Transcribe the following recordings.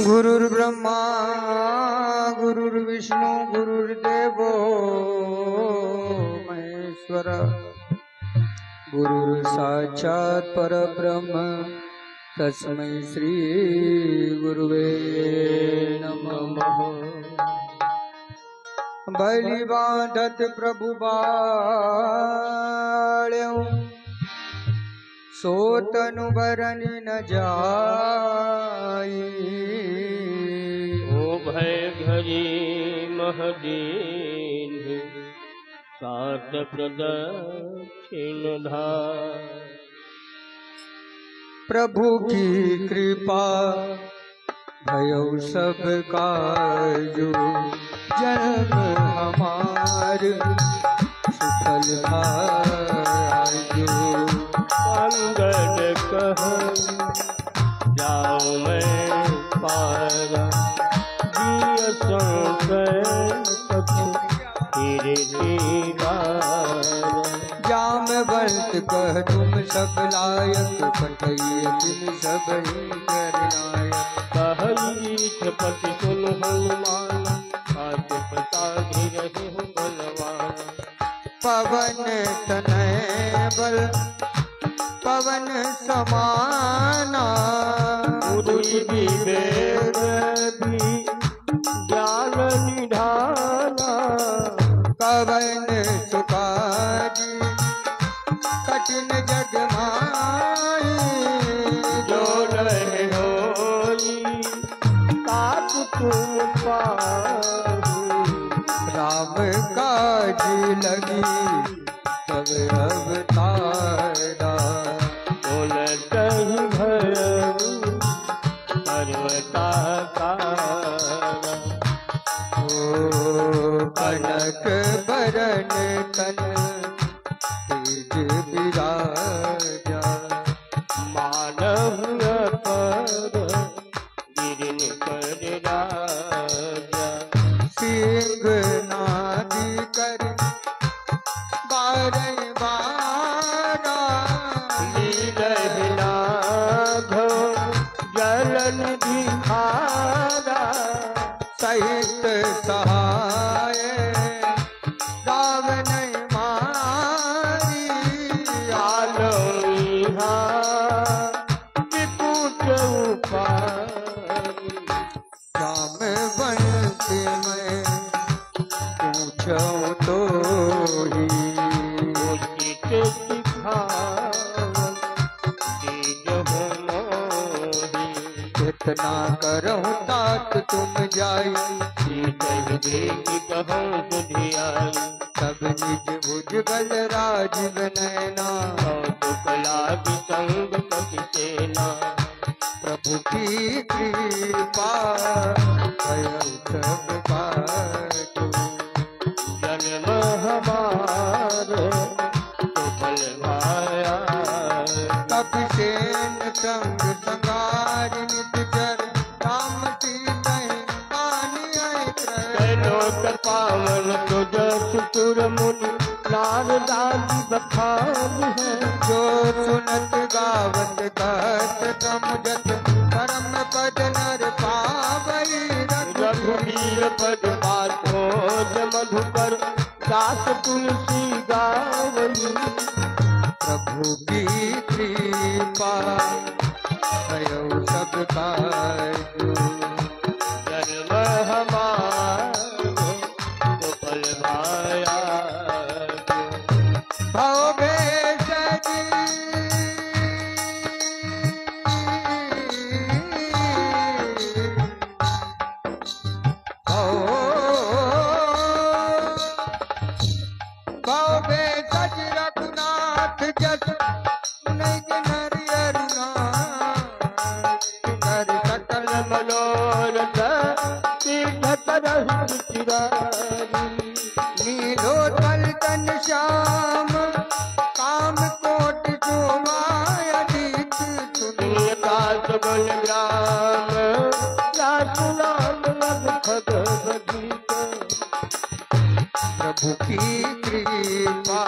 गुरुर्ब्रह्मा गुरुर्विष्णु गुरुर्देवो महेश्वर गुरुर्साक्षात् परब्रह्म तस्मै श्री गुरुवे नमः। बलि बांधत प्रभु बाळ्यों सोतनु बरनि न जाई। ओ भय घरी महदीन सात प्रदक्षिण धार। प्रभु की कृपा भयो सब काजो जन्म हमार सुफल भाजो। अंगद कह जाओ मैं पारा जिय जामवंत कह तुम सब लायक पठइय तुम सब ही करनायक। पति सुन हनुमान आज प्रसादी रहे बलवान। पवन तनय बल पवन समाना बुद्धि विवेक भी ज्ञान निधाना। पवन सुखाजी कठिन जग माई। जो रहे होई तात तुम पाही। राम काज लगी सब अवतारा। बोलतहि भयउ पर्वताकारा। ओ कनक बरन तन तेज विराजा। मानव पर गिरन पर राजा। सिंह नादी कर बारह बारा। जलन दिखारा। सहित सहाय रावण मारी। आलो विपुट उपारी। जामवंत मैं पूछूं तो ही उचित सिखावन दीजहु मोहि। कितना करहूँ तात तुम जाई। सीतहि देखि कहूँ सुधियाई। सब निज भुज बल राजीव नैना। कौतुक लागी संग कपि सेना। प्रभु की कृपा भयो सब बाजो। जन्म हमार सुफल भाया। कपिसेन संग संगार नित चर राम सीतहि लोक पावन तुझ सुतुर मुनि नारदादि बखान है। जो सुनत गावत कहत समुझत परम पद नर पावई। रघुवीर पद पाथोज मधुकर दास तुलसी गावई। प्रभु की कृपा भयो सब काजो। जन्म हमार सुफल भाया। भव भेषजी भव भेषज रघुनाथ जस नहीं के नरि अरुणाच। नर सकल मनोरथ तीर्थ तरहि चिरारी। नीलोत्पल तन श्याम काम कोट शोभायतीत। दास बल ग्राम रासुलाम लग खगभीत। प्रभु की कृपा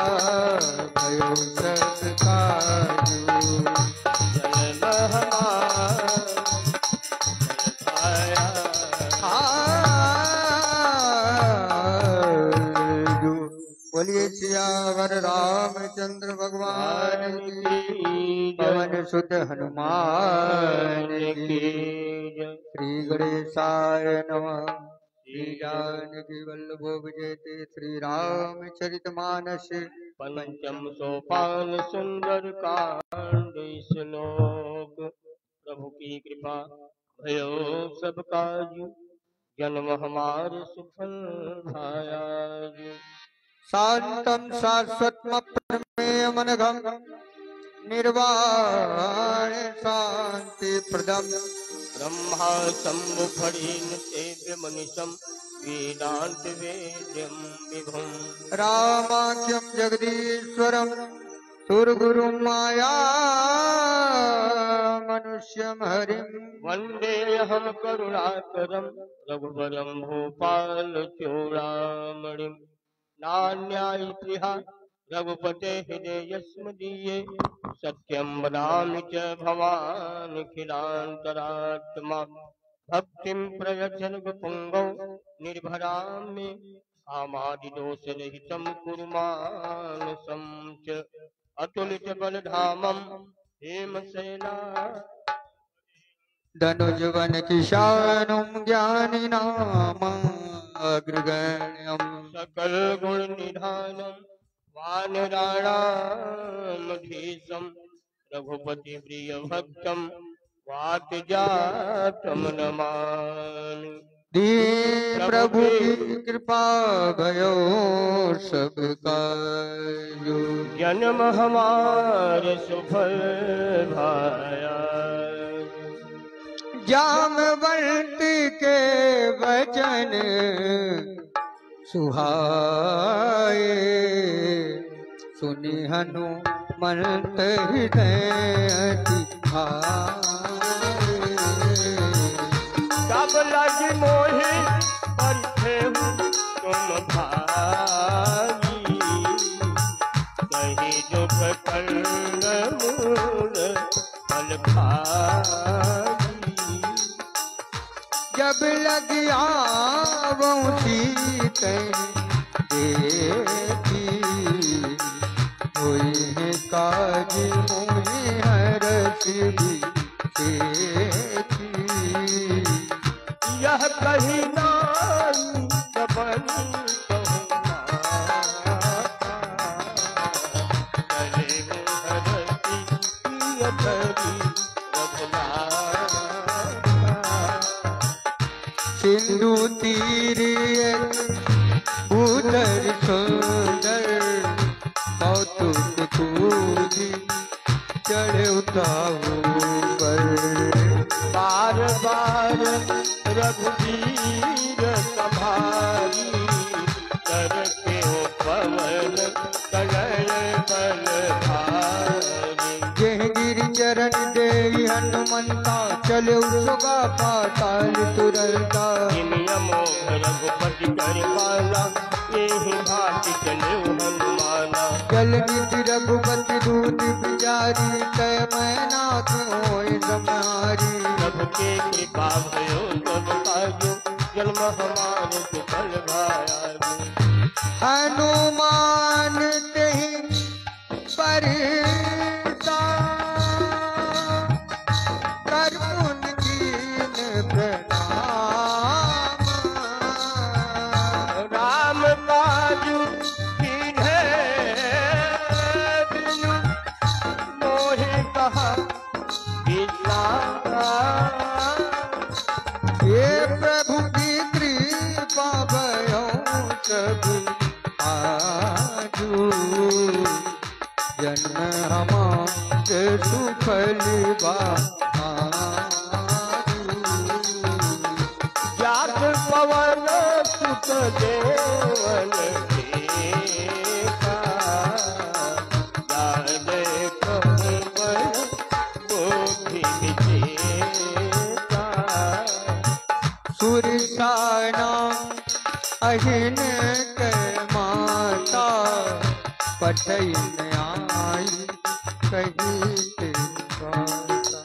भयो सब काजो। जन्म हमार बोलिए सियावर रामचंद्र भगवान की, पवन सुत हनुमान की। श्री गणेशाय नमः। श्री जानकी वल्लभो विजयते श्री रामचरितमानस। पंचम सोपान सुंदर कांड श्लोक। प्रभु की कृपा भयो सब काज, जन्म हमारे सुफल भाया। शांतम शाश्वतम प्रमेयमनघम, निर्वाण शांति प्रदम। ब्रह्मा शंभु फणीन सेव्य मनीषम, वेदांत वेद्यम विभुम। रामाख्यम जगदीश्वरम, सुरगुरुं माया मनुष्यम हरिम। वंदेऽहं करुणाकरं रघुवरं भूपाल चूड़ामणिं। नान्यायित्रिहा रघुपते हृदयस्मदीये, सत्यं वदामि च भवानखिलान्तरात्मा। भक्तिं प्रयच्छ नृपुंगौ निर्भरां मे, कामादिदोषरहितं कुरु मानसं च। अतुलित बलधामं हेमशैला, धनुजवन किशानुं ज्ञानिनाम अग्रगण्यम्। सकल गुण निधानं वानराणामधीशं, रघुपति प्रिय भक्तं वात जातं नमामि। दीन प्रभु की कृपा भयो सब काजो, जन्म हमारे सुफल भाया। जामवंत के वचन सुहाए, सुनि हनुमंत हृदय अति भाए। सब लग मोहि परिथेहु तुम भागी, कही दुख कंद मूल फल भागी। जब लग आवऊं सीते देखी, हुई है काज मुझे हरस भी देखी। यह कही नाई सबनी कहूँ माता, चले हरती धरी रघुनाथा। सिंधु तीर उधर सुंदर, कौतुक कूदी चढ़ उठाऊ पर। बार बार रघुवीर संभारी, करके पवन कलय बल भारी। जय गिरि चरण दे हनुमंता, चले सुगा पाताल तुरंता। अमोघ रघुपति करवाला, यही भांति चले हनुमाना। जल निधि रघुपति दूत बिचारी, तय मैनाथ होय सम्हारी। सबके कृपा भयो सब काजो, जन्म हमारे सुफल भाया। हनुमान तेहि परता, कर पुन कीन प्रणाम। राम काजु कीन्हे बिनु, मोहि कहा विश्राम। ये प्रभु की कृपा भयो सब आजू, जन्म हमारे सुफल भाजू। जात पवन सुत देवन देखा, जाने कहूँ बल बुद्धि विजेता। सुरसाना अहिन के माता, पठइन आई कही ते गाता।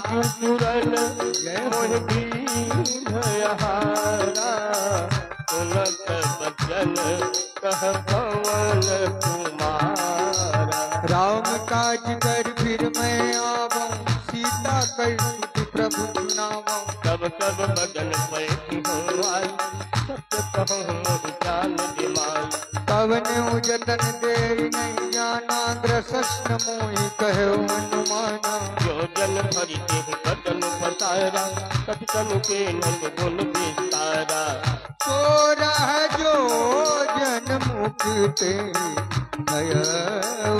राजू तुरन मोह भयहारा सुनत बचन कह पवन कुमारा। राम काज कर फिर मैं आवूं, सीता कर स्तुति प्रभु सुनाऊं। कब कब बदन पे आई, सत्य कहूँ मोर जान दिमाई। पवन जतन देरी नहीं जाना, ग्रसस्न मोहि कहो अनुमाना। जो जन भरी देह बदन पसारा, कति तनु के नंद गुण विस्तारा। सो रह जो जन मुक्ते भयऊ,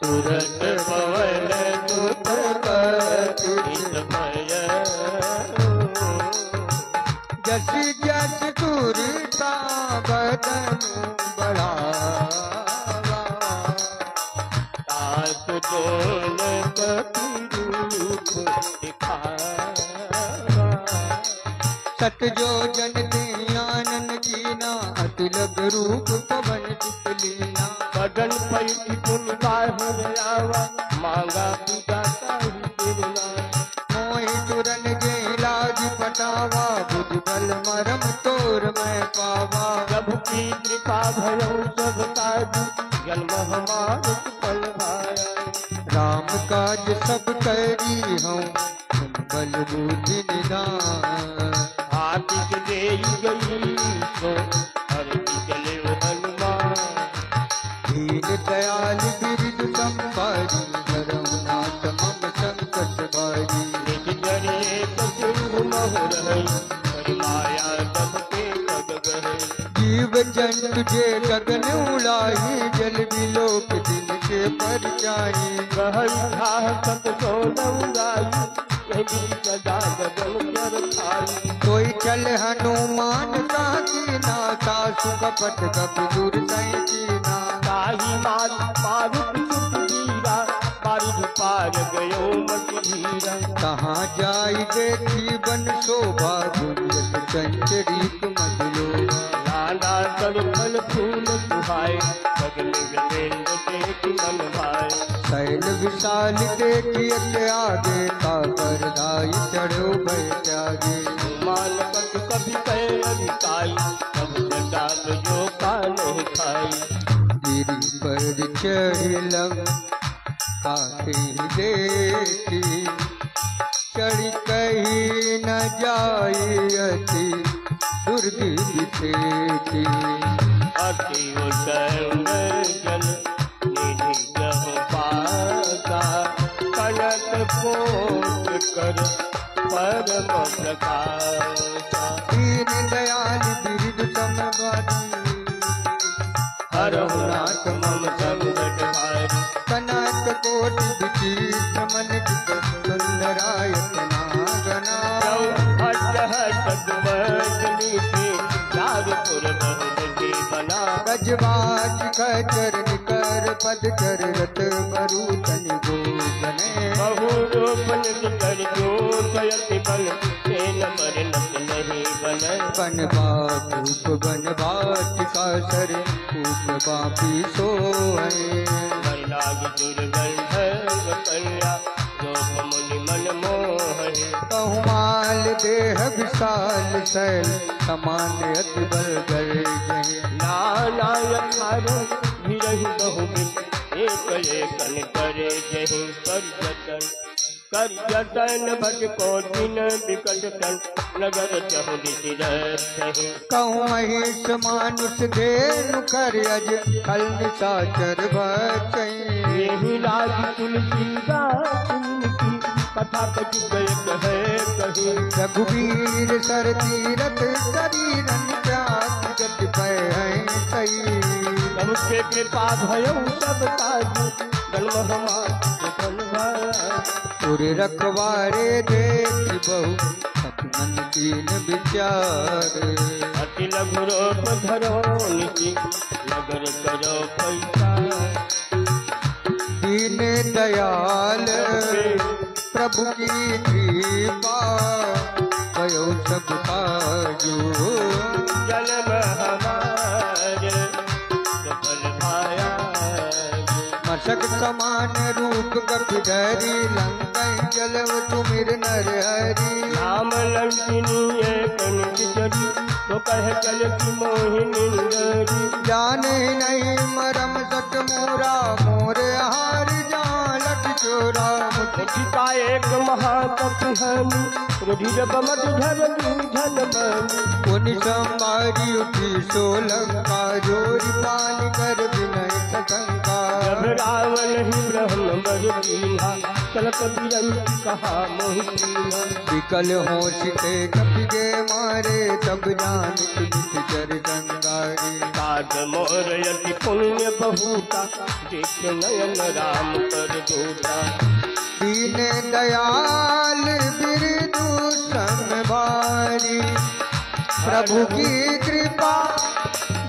तुरंत पवन दुत पतित भयऊ। जस जस दुर्ता बदन बढ़ावा, तास दोल पति रूप दिखावा। सत जो जन ते आनन कीना, अतिलग रूप पवन चितलीना। बदन पैठी पुन बाहर आवा, मांगा पूजा ताही बिरला। मोहि तुरन जे लाज पटावा, बुझ बल मरम तोर मैं पावा। प्रभु की कृपा भयउ सब काज, जन्म हमार पल भाया। राम काज सब करी हूँ, तुम बल बुद्धि निदान। आतिश देई गई सो हर चले हनुमान। दीन दयाल बिरजु संपारी, करुणात मम संकट भारी। निज जरिए कछु महु रहै, हरि माया सब के पग गहै। जीव जंतु जे गगन उड़ाई, जल विलोक दिन के पर जाई। कहै धाह सत सो नौराई, यही बीच सदा गगन पर खाई। कोई चल हनुमान का कीना, सासु कपट कप दूर सही कीना। ताही मारुत सुत वीरा, बारिध पार गयो मति धीरा। कहाँ जाई देखी बन शोभा, गुंजत चंचरीक मधुलोभा। नाना कर फल फूल सुहाए, सगल विपेंद्र देखि मन भाए। शैल विशाल देखी आगे, तापर दाई चढ़ो भय त्यागे। मान पत कभी कह अधिकाई, तब जटात जो का नहीं खाई। गिरि पर चढ़ आते देखी, चढ़ी कही न जाई अति दुर्गति देखी। अति उदंग जल निधि जह पासा, कनक कोट कर परम प्रकाशा। दीन दयाल बिरजु समवारी, हरहु नाथ मम संकट हारी। कनक कोटि विचित्र मन चित, सुंदरायत नागना। हट हट दुबनी थी, नागपुर बहुमती बना। गजवाच खचर निकर, पद चर रत मरुतन गोगने। बहु रूपन कर जो जयति बल, तेन मर नत नहीं बन। बन बाप बन बाट का सर, कूप बापी सोए। लाग दुर्गंध कन्या, लोक मुनि मन मोह। कहुमाल देह विशाल शैल, समान अति बल गर जहे। नाना यथारो विरहि बहुबिन, एक एकन करे जहि कर जतन भट को दिन विकट तन, नगर चहु दिशि रही। कहूँ महेश मानुष धेनु कर अज, कल निशाचर बचई। यही राज तुलसीदास की, कथा कछु गए कहे कही। रघुवीर सर तीरथ शरीरन, प्यास जत पै हैं सही। सबके कृपा भयउ सब काज, जन्म हमार फल भाया। उर रखवारे देखी बहु, मन कीन विचार। अति लघु रूप धरो निति, नगर करो पैसा। दीन दयाल प्रभु की कृपा, भयो सब काजो। जन्म हमार सफल भाया। मूषक समान रूप कपिधरी लंकई जलव तुमिर नर हरि राम लंकिनी एक निजरी तो कह चल की मोहिनी डरी जाने नहीं मरम सट मोरा मोर हार जालट चोरा मुझका एक महाकपहनी रुधिर बमत झरनी झलमनी पुनि संवारी उठी सोलंका जोरी पान कर विनय सशंका जब रावण ही ब्रह्म बर कीन्हा चलत बिरन कहा मोहिनीना विकल होशिते कपिगे मारे तब जान तुझ चर गंगारे काज मोर यति पुण्य बहुता देख नयन राम पर दूता दीन दयाल बिरदु संभारी प्रभु की कृपा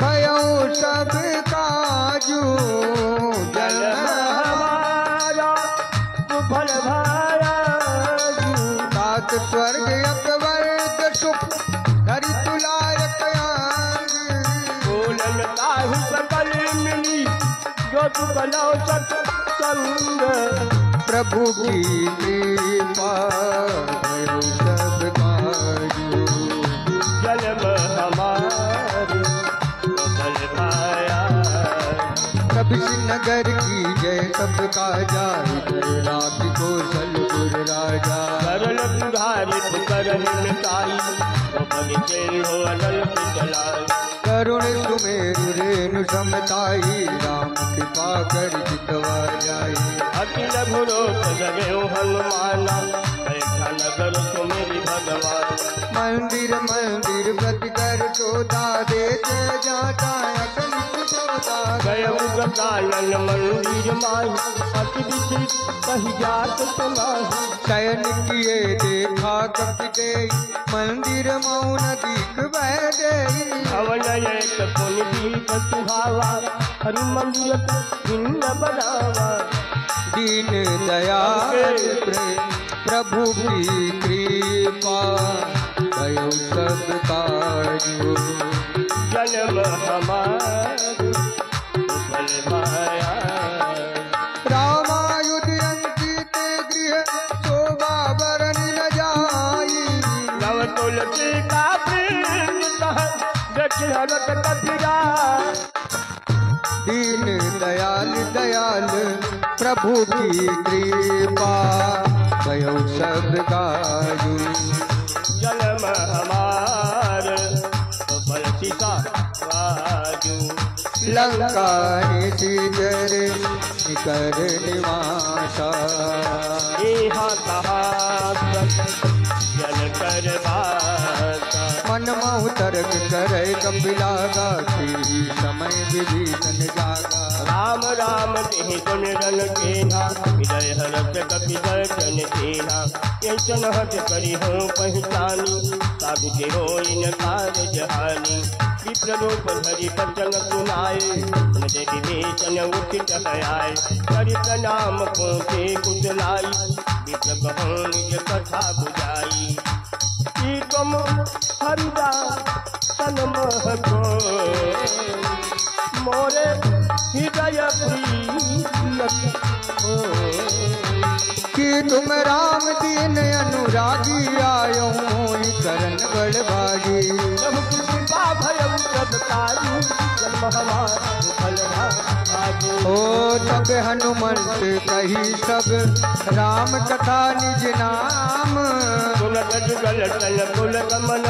भयो सब काजू जन फल भाया सात स्वर्ग अपवर्ग सुख धरि तुलायक बोलन ताहु सकल मिली जो तुकलो सत्संग प्रभु की कृपा भयो सब काजू जन्म हमारे फल भाया कभी नगर की जय सबका जाय जय रात कौशलपुर राजा करल सुधारी करन मिटाई बलि जय हो अनल चलाई करुण सुमेरु रेणु समताई राम कृपा कर जितवा जाई अखिल गुरु जगे हनुमाना ऐसा नगर सुमेरी भगवान मंदिर मंदिर प्रति कर चोदा देते जाता अगणित चोदा गय उगतानन मंदिर माई अति विचित कही जात सुनाही शयन किए देखा कपि मंदिर मौन दीख बह गई हवन एक पुनि दीप सुहावा हरि मंदिर भिन्न बनावा दीन दयाल प्रभु की कृपा भयो सब काजू जन्म हमारे फल भाया रामायुध अंकित गृह शोभा बरन न जाई नव तुलसी का प्रेम देख हरत कपिरा दीन दयाल दयाल प्रभु की कृपा भयो सब काजू जन्म हमार फल सीता वाजू लंका निशिचर निकर निवासा यहाँ कहा जल कर बासा मन महु तर्क करे कपिलागा समय विभीषण जागा राम राम कहीं गुण रन केना हृदय हरत कपि दर्शन देना कैसन हट करी हो पहचानी साधु के हो इन कार्य जहानी विप्ररूप धरि बचन सुनाए मुझे विभीषण उठित आए करि प्रणाम पहुँचे कुचलाई विप्र कहूँ निज कथा बुझाई की तुम हरिदा सनमह को मोरे हृदय प्रिय कि तुम राम दीन अनुरागी आयो मोहि करन बड़भागी जब कृपा भयम सबकारी जन्म हमारा फल भागी ओ तब हनुमंत कही सब राम कथा निज नाम सुनत जुगल तन कुल गमन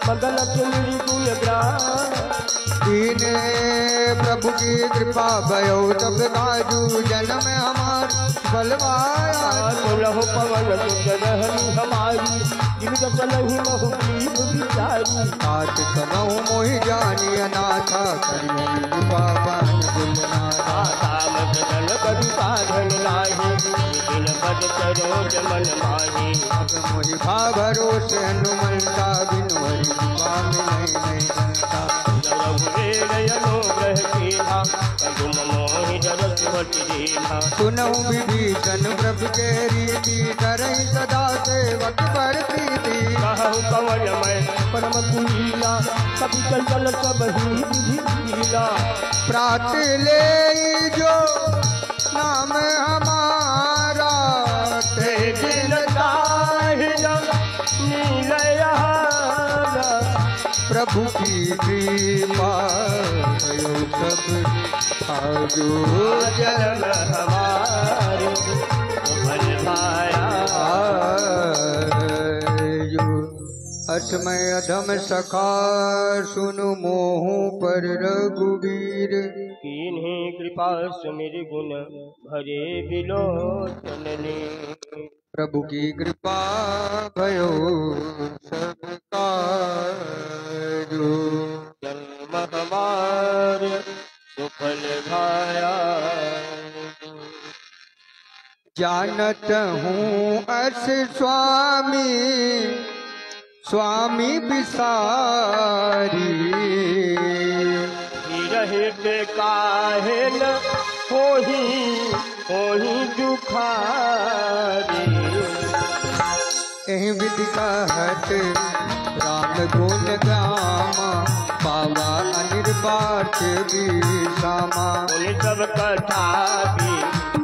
मगन सुमिरी गुण ग्राम दीन प्रभु की कृपा भयो तब काजू जन्म हमार बलवाया सुनहु पवन सुत रहनी हमारी जिनका सनहि महु प्रीत विचारी आठ कनहु मोहि जानी अनाथा करियन कृपा पान गुलनाथा राम जन करि साधन लाही दिन पद सरोज मन माही अब मोहि भा भरोसे हनुमंता बिनु हरि कृपा मिलै नहीं बनता अनुग्रह कीन्हा कदुम मोहि डरस हट दीन्हा सुनहु विभीषण प्रभु के रीति करहि सदा सेवक पर प्रीति कहु कवन मैं परम कुलीला कपि चंचल सब ही विधि लीला प्रात ले जो नाम हमारा ते दिन ताहिरा नीलया प्रभु की कृपा भयो सब आजो जन्म हमारे फल पाया अचमय अधम सखा सुनु मोह पर रघुवीर किन्हीं कृपा सुमिर गुण भरे बिलोचन ने प्रभु की कृपा भयो सबका जो जन्म हमारे सुफल भाया जानत हूँ अस स्वामी स्वामी बिसारी रहित काहे न होही दुखारी एहि विधि कहत राम गुण गामा पावा अनिर्बाच विषामा उन सब कथा भी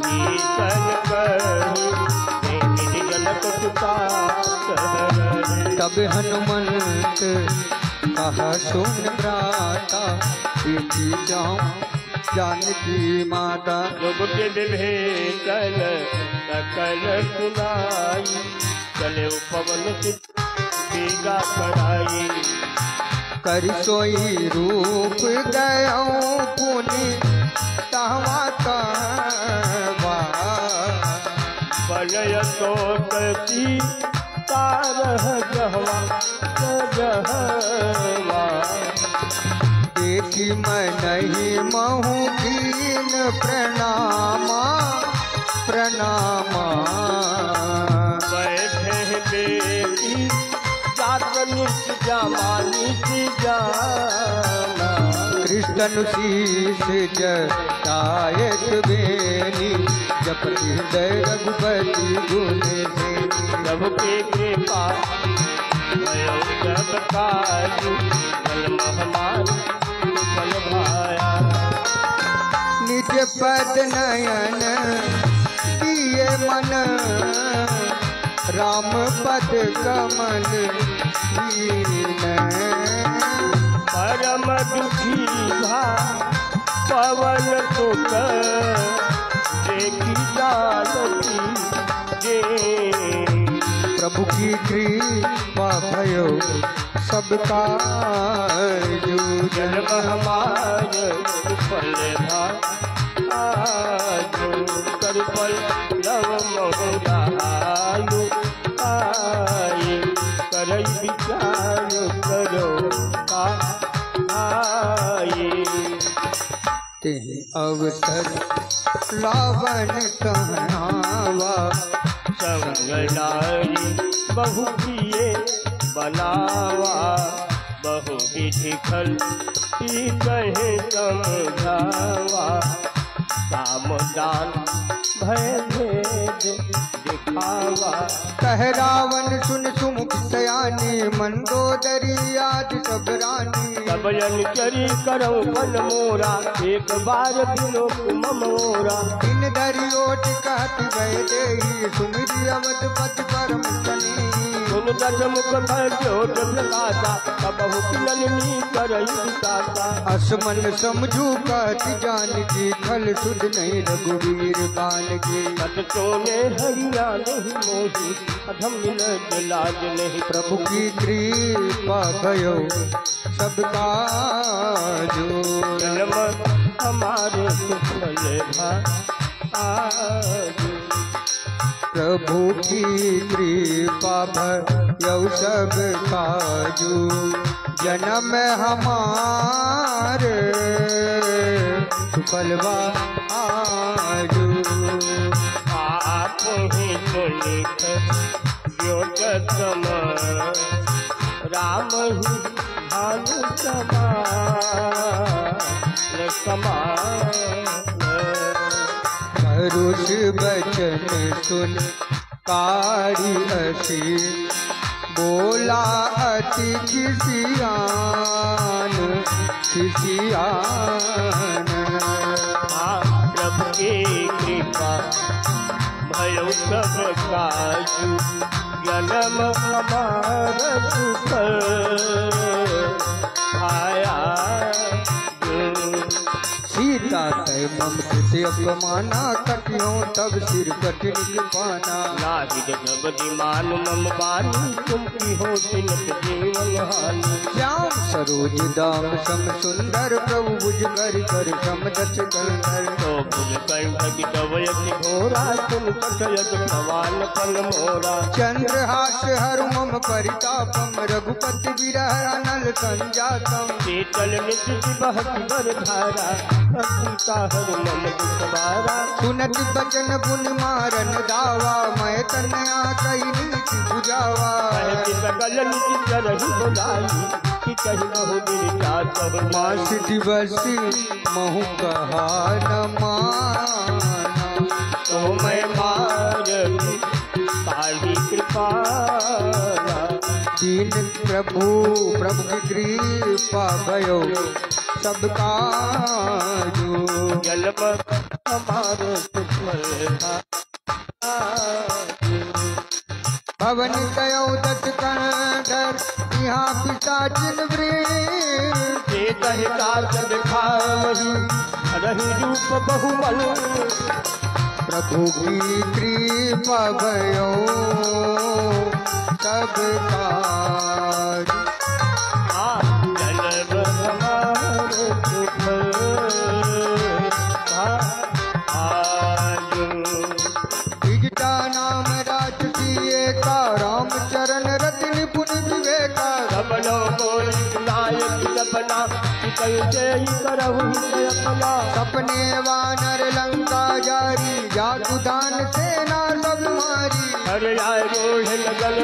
कीर्तन कही जनक सुता तब हनुमंत कहा सुन भ्राता देखी जाऊं जानकी माता लोग के विभेदन सकल सुनाई चले पवन पीड़ा कराई कर सोई रूप गयो पुनि तहवा कहवा बनय तो कती तारह जहवा जहवा देखी मैं नहीं महू दीन प्रणामा प्रणामा बैठे बेटी जात नित जामा नित जाना कृष्ण शीश जटायत बेनी जप हृदय रघुपति गुण सेनी प्रभु के कृपा भयो जब काजू जन्म हमारे फल भाया निज पद नयन दिए मन राम पद कमल दीन परम दुखी भा पवन सुत देखी जानती जे प्रभु की कृपा भयो सबका जो जन्म हमारे फल भाजो कर पल लव मोरालु आई कर विचार करो आई ते अवसर रावण कहनावा संगलारी बहु किए बनावा बहु विधि खल कहे समझावा काम दान भय भेद दिखावा कह रावण सुन सुमुख सयानी मंदोदरी आज सब रानी सबयन चरी करो मन मोरा एक बार बिनो मम मोरा इन दरियोट कहत भय देही सुमिरि अवधपति परम सनी सुन दस मुख भय ज्योत प्रकाशा कबहु किलनी करई विकासा असमन समझू कहत जानकी खल सुध नहीं रघुवीर बान की सत सोने हरिया नहीं मोही अधम मिलत लाज नहीं प्रभु की कृपा भयो सबका जो जन्म हमारे सुफल भाजो प्रभु की कृपा भयो सब काजू जन्म हमारे सुफलवा आजू आप ही सुनित योगत राम ही भानु समान करुष बचन सुन कारी असी बोला अति खिसियान खिसियान प्रभु की कृपा भयो सब काजू जन्म हमारा सुफल आया सीता तय मम कृत्य अपमाना कटियों तब सिर कटनिक पाना नाहिद जब दिमान मम बानी तुम की हो सिनत जीवन हानि श्याम सरोज दाम सम सुंदर प्रभु भुज कर कर सम दस कंधर तो भुज कंठ कवयति घोरा तुम कथयत भगवान पन मोरा चंद्रहास हर मम परितापम रघुपति विरह अनल संजातम शीतल नित्य बहति बर धारा सीता हर मम दुखवारा सुनत बचन बुन मारन दावा मैं तनया कई नीति बुझावा कहति सकल निति करहि बुलाई कि कहि बहु बिरता सब मास दिवसी महु कहा न माना तो मैं मारती ताही कृपा दीन प्रभु प्रभु की कृपा भयो सबका जो जन्म हमारो सुफल भवन कयो दत्त कंधर यहाँ पिशाचिन वृत्त से कहता दिखावही रही रूप बहुमल प्रभु की कृपा भयो सबका जन्म हमारो सुफल विजटा नाम राज दिए का राम चरण रति निपुण विवेका सपनो मोर नायक सपना कैसे करहु अपना सपने वानर लंका जारी जादू दान सेना सब मारी हर आय रोढ़ लगल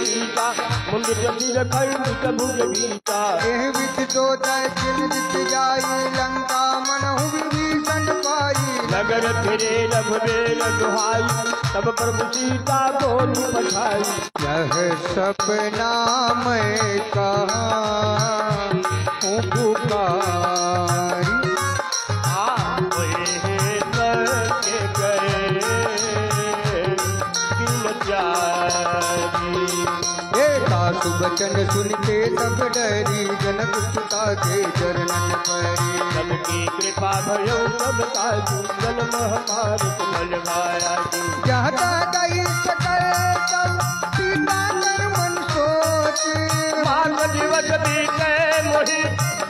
गीता मुंड जबीर खंड भुज गीता एह विध तो तय चिन्ह जित जाई लंका मनहु विभीषण पाई नगर फिरे रघुबीर दुहाई तब प्रभु सीता बोली पठाई यह सपना मैं कहा हूँ पुकारी सासु बचन सुन के सब डरी जनक सुता के चरणन परी सबकी कृपा भयो सब काजू जन्म हमारे कुमल भाया जहता गई सकल तब सीता कर मन सोच मार्ग दिवस बीते मोहि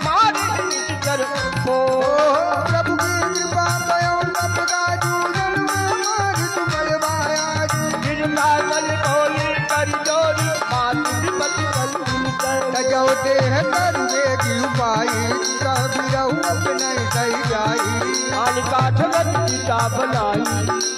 मारी कर हो प्रभु की कृपा भयो सब काजू जन्म हमारे कुमल भाया गिरना मन कोली कर जोरी तजो देह करुए की उपाई कबीरहु अपने दई जाई आन काठ सीता बनाई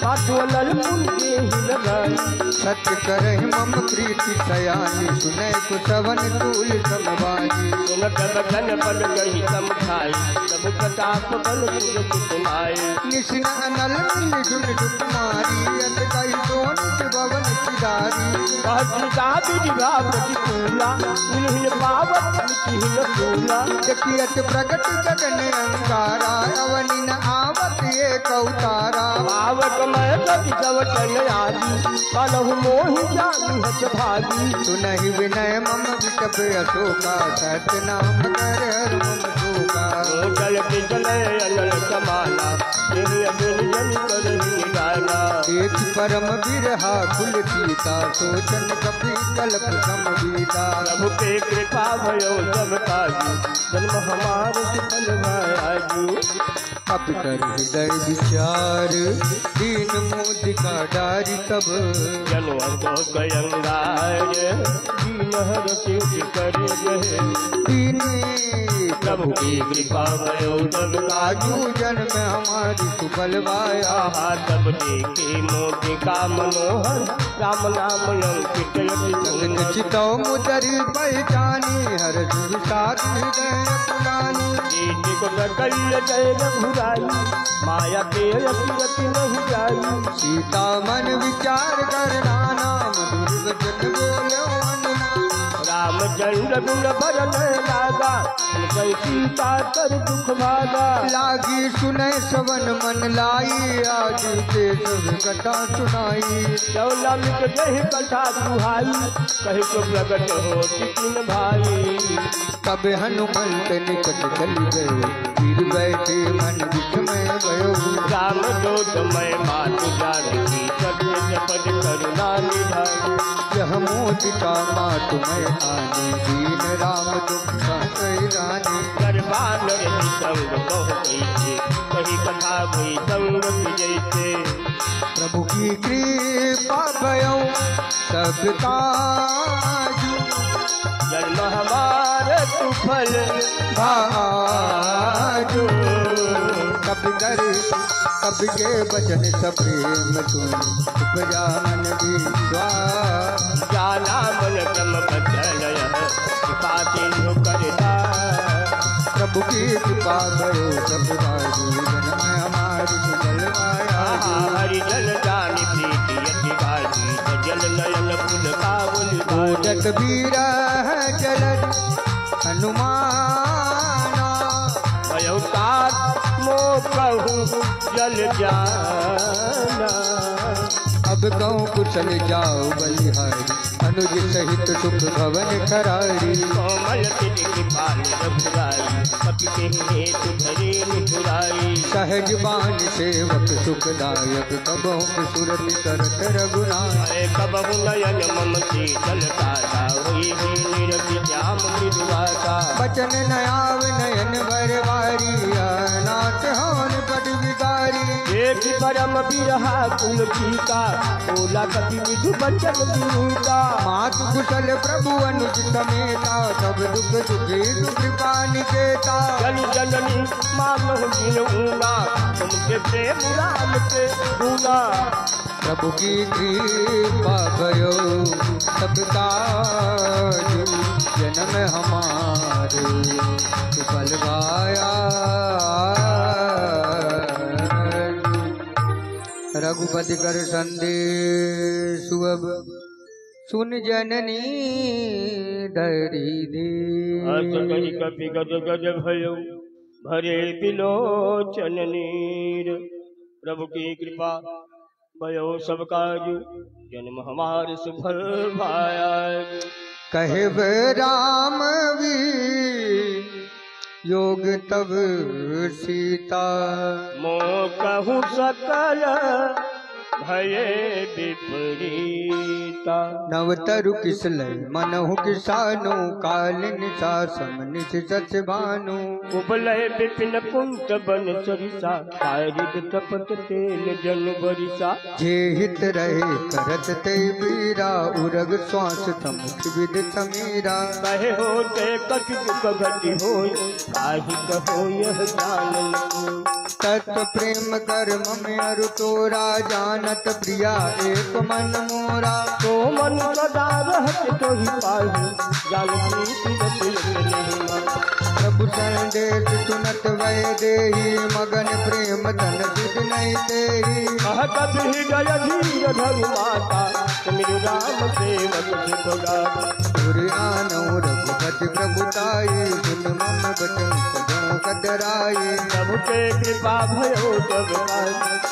पाठो नल पुण्य ही लगाई सत्य करहि मम प्रीति सयानी सुनै कुसवन तूल समवानी सुनत बचन पद कही समझाई सब प्रताप बल सुरत सुनाई निशिन अनल निजुन सुकुमारी अत कई सोन भवन सिधारी सीता विधिभा प्रतिकूला उन्हीं पावत मिटिहिन कूला देखियत प्रगट गगन अंगारा अवनि न आवत एक अवतारा पावक मैं कति सवटन आदि कलहु मोहि जानी हस भागी सुनहि विनय मम विटप अशोका सत्य नाम कर हर मम शोका जल पिछले अनल समाना तेरी अबिल जन करहि गाना एक परम बिरहा कुल सीता सोचन कपि कल्प समबीता प्रभु के कृपा भयो सब काजू जन्म हमारे सुफल भायाजू अब कर हृदय विचार दीन मोदिका डारी तब जनो को गयंगार दीन हर सिद्धि करे गए दीन प्रभु की कृपा भयो सब काजू जन्म हमारी सुफल वाया तब देखे मोदिका मनोहर राम नाम अंकित चितौ मुदरी पहचानी हर साथ हृदय पुरानी को कल जय रघुराई माया के रति नहीं जाई सीता मन विचार कर नाम दुर्वचन बोलो अनुनाम चंद्र गुण भरन लागा कई सीता कर दुख भागा लागी सुने सवन मन लाई आज ते सब कथा सुनाई चौला मिट गई कथा सुहाई कही तो प्रगट हो तीन भाई तब हनुमंत निकट चल गए वीर बैठे मन विस्मय भयो राम दूत मैं मातु जानकी सत्य जपद करुणा निधान यह मोदिका मात मैं आने दीन राम दुख रानी करबान रही संग कह कैसे कही कथा भई संग जैसे प्रभु की कृपा भयो सब काजू जन्म हमारे सुफल भाजू कब के बचन सब प्रेम सुन उपजा मन विश्वास जाला मन क्रम बचल कृपा सिंधु करता प्रभु की कृपा भयो सब बाजू जन्म हमारी सुबलवाया हरि जल जानी प्रीति यति बाजी जल नयन फुल कावल जत वीर जल हनुमाना भयो तात मो कहूँ जल जाना अब कहूँ कुशल जाओ बलिहारी अनुज सहित सुख भवन करारी कोमल तिल कृपाल रघुराई कपि हेतु धरे निठुराई सहज बान सेवक सुखदायक कबहु सुरति करत रघुनाथ कबहु नयन मम शीतल तारा हुई निरति श्याम मृदुवासा बचन नयाव नयन भरवारी अनाथ होन पट विकारी एक परम बिरहा कुल सीता ओला कपि विधु बचन विनुता मातु कुशल प्रभु अनुज समेता सब दुख दुखे कृपा निकेता जन जननी मानव जिन ऊना तुमके प्रेम राम के गुना प्रभु की कृपा भयो सब काजू जन्म हमारे सुफल गाया रघुपति कर संदेश अब सुन जननी धरी दे कही कपि गज गज भयो भरे बिलोचन नीर प्रभु की कृपा भयो सब काज जन्म हमार सुफल भाया कहे राम वी योग तब सीता मो कहूँ सकल भये विपरीता नवतरु किसलय मनहु किसानु काल निशा समनिश सच भानु उबलय विपिन कुंत बन सरिसा हारित तपत तेल जन बरिसा जे हित रहे करत ते बीरा उरग श्वास समझ विद समीरा कहे होते कति दुख घटी होय काहि कहो यह जानन तत्व प्रेम कर मम अरु तोरा जानत प्रिया एक मन मोरा तो मन सदा रहत तो ही पाही जानकी तीरथ नहीं प्रभु संदेश सुनत वै देही मगन प्रेम धन सिद्ध नहीं देही कहत भी गय धीर धरु माता तुमिर राम सेवक सुखदा पुरानो रघुपति प्रभुताई सुन मम बचन सजो कदराई प्रभु के कृपा भयो तब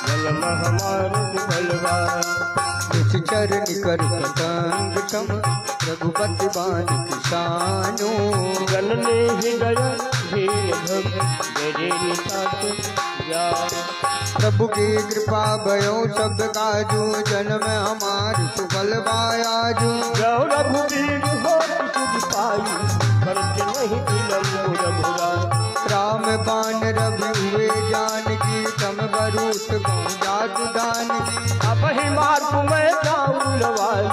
जन्म हमार सुफलवा चरण कर पतंग सम रघुपति बान किसानो जनने हृदय धीर भग मेरे निसात जा प्रभु की कृपा भयो सब काजू जन्म हमार सुफल बायाजू जो रघुवीर हो तुझ पाई करते नहीं विलम्ब रघुरा राम बाण रवि हुए जानकी तम बरूत जातु दान की अब ही मार्ग में जाऊं लवाई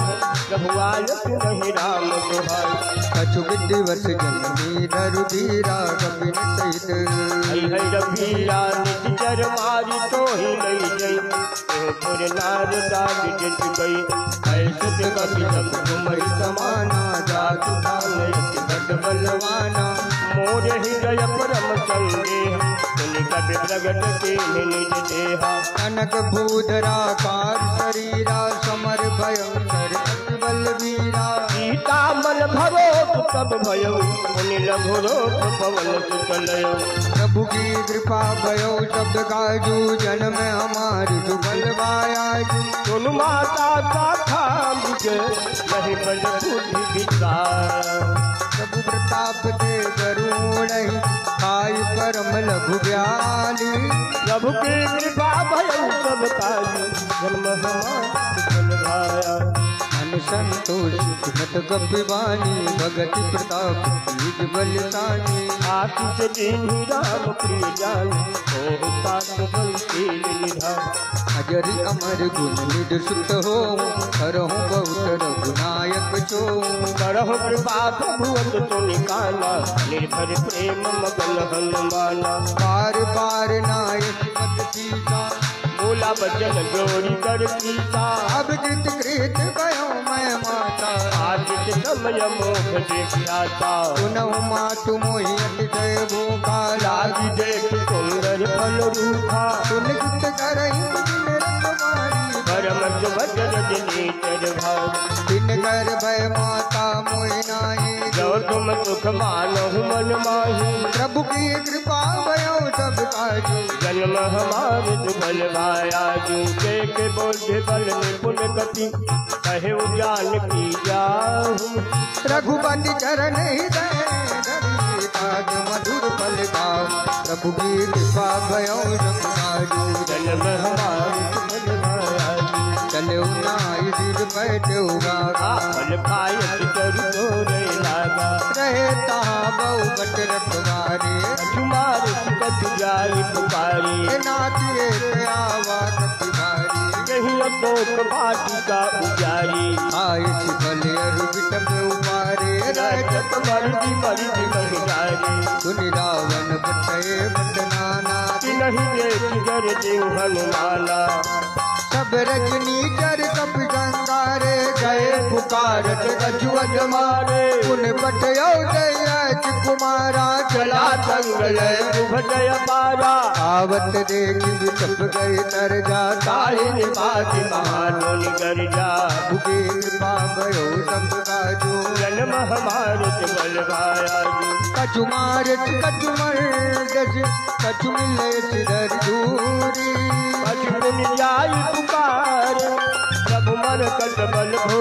रघुआयत नहीं राम दुहाई कछु दिवस जननी धरु धीरा कपिन सहित है रघुवीरा निजर मारी तो ही नहीं गई पुर नार दाग जित गई ऐसे कभी सब तुम्हारी समाना जातु दान बद बलवाना मोर हृदय परम संदेह कवि प्रगट के निज देहा कनक भूधरा कार शरीरा समर भयंकर बल वीरा सीता मन भरो सुत तब भयो मुनि लघु रोग पवन सुतलयो। प्रभु की कृपा भयो सब काजू जन्म हमार जुगल बायाजू। सुन माता शाखा मुझे नहीं बल बुद्धि विचार। प्रभु प्रताप दे करुणहि खाई परम लघु ब्याली। प्रभु की कृपा भयो सब काजू जन्म हमार सुफल भाया। मन संतोष सुमत गपिवानी भगति प्रताप निज बलशानी। आशीष दीन्ही राम प्रिय जान हो सात बलशील निधान। अजरि अमर गुण निध सुत हो करहु बहुत रघुनायक छो। करहु कृपा प्रभु अत तो निकाला निर्भर प्रेम मगन हनुमाना। पार पार नायक पद सीता बोला बचन जोड़ी कर सीता। अब जित कृत भयो मैं माता आदित्य समय मोख देखता। सुनहु मातु मोहि अतिशय भूखा लागी देख सुंदर फल रूखा। सुन चित करहि दिन रखवारी परम वज्र जनी चर भाव। दिन कर भय माता मोहि नाहि जो तुम सुख मानहु मन माही। प्रभु की कृपा भयो सब काजू जन्म हमार जुगल भायाजू। के बोझ बल निपुण गति कहे जान की जाहू। रघुपति चरण हृदय धरि काज मधुर फल गाओ। प्रभु की कृपा भयो सब काजू जन्म हमार जुगल भायाजू। चलो नाई सिर बैठो गागा फल खायत चरु तोरे लागा। रहे तहाँ बहु बट रखवारे तुम्हार सुगत जाई पुकारी। नाथिए आवा कपिवारी कहीं अतोक बाटी का उजारी। आयुष फल अरु विटप उपारे राजत मर्जी मर्जी महिलारी। सुनि रावण बटये बटनाना कि नहीं देख गर देव हनुमाना। सब रजनी चर कप गंगारे गए पुकारत रजुअज मारे। उन बटयो जय कुमारा चला संगल भजय पारा। आवत देख विटप गए तर जाता ताहि बाति महानो निगर जा। भुगे कृपा भयो सब काजू जन्म हमार जुगल भायाजू। कछु मारत कछु मर्दस कछु मिले सिदर दूरी। अजुन जाई पुकार प्रभु मन कट बल भो।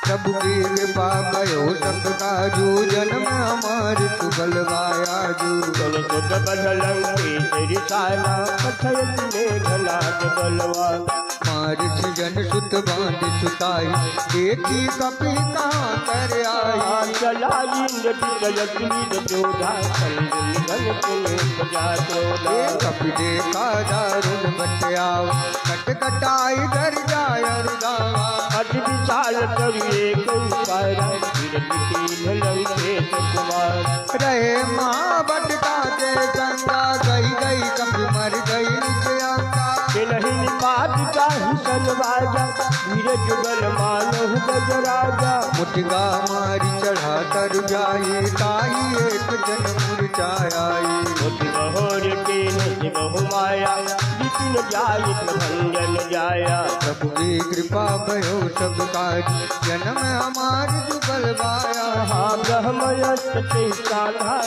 प्रभु की कृपा भयो सब काजू जन्म हमार सुबल बायाजू। सुन सुत बदलंकी तेरी साना कथयत मेघनाथ बलवान। मारिस जन सुत बांध सुताई देखी कपि कहाँ कर आई। चला इंद्र जलती जोधा संगुल घन पुने बजा जोधा। कपि देखा दारुण बचाव कट कटाई कर जाय रुदावा। अति विशाल करिए कौसारा विरति लंकेश कुमार। रहे महाबट काटे गंगा गई गई कपि मर गई नित्यांगा। के नहीं निपात चाहि सनवाजा वीर जुगल मानहु गजराजा। मुठगा मारी चढ़ा तर जाई ताई एक जन मुरझाई। मुठ बहोर के निज बहु माया जितिन जाय भंजन जाया। प्रभु की कृपा भयो सब काज जन्म हमार जुगल बाया। हाँ ब्रह्मयस्त साधा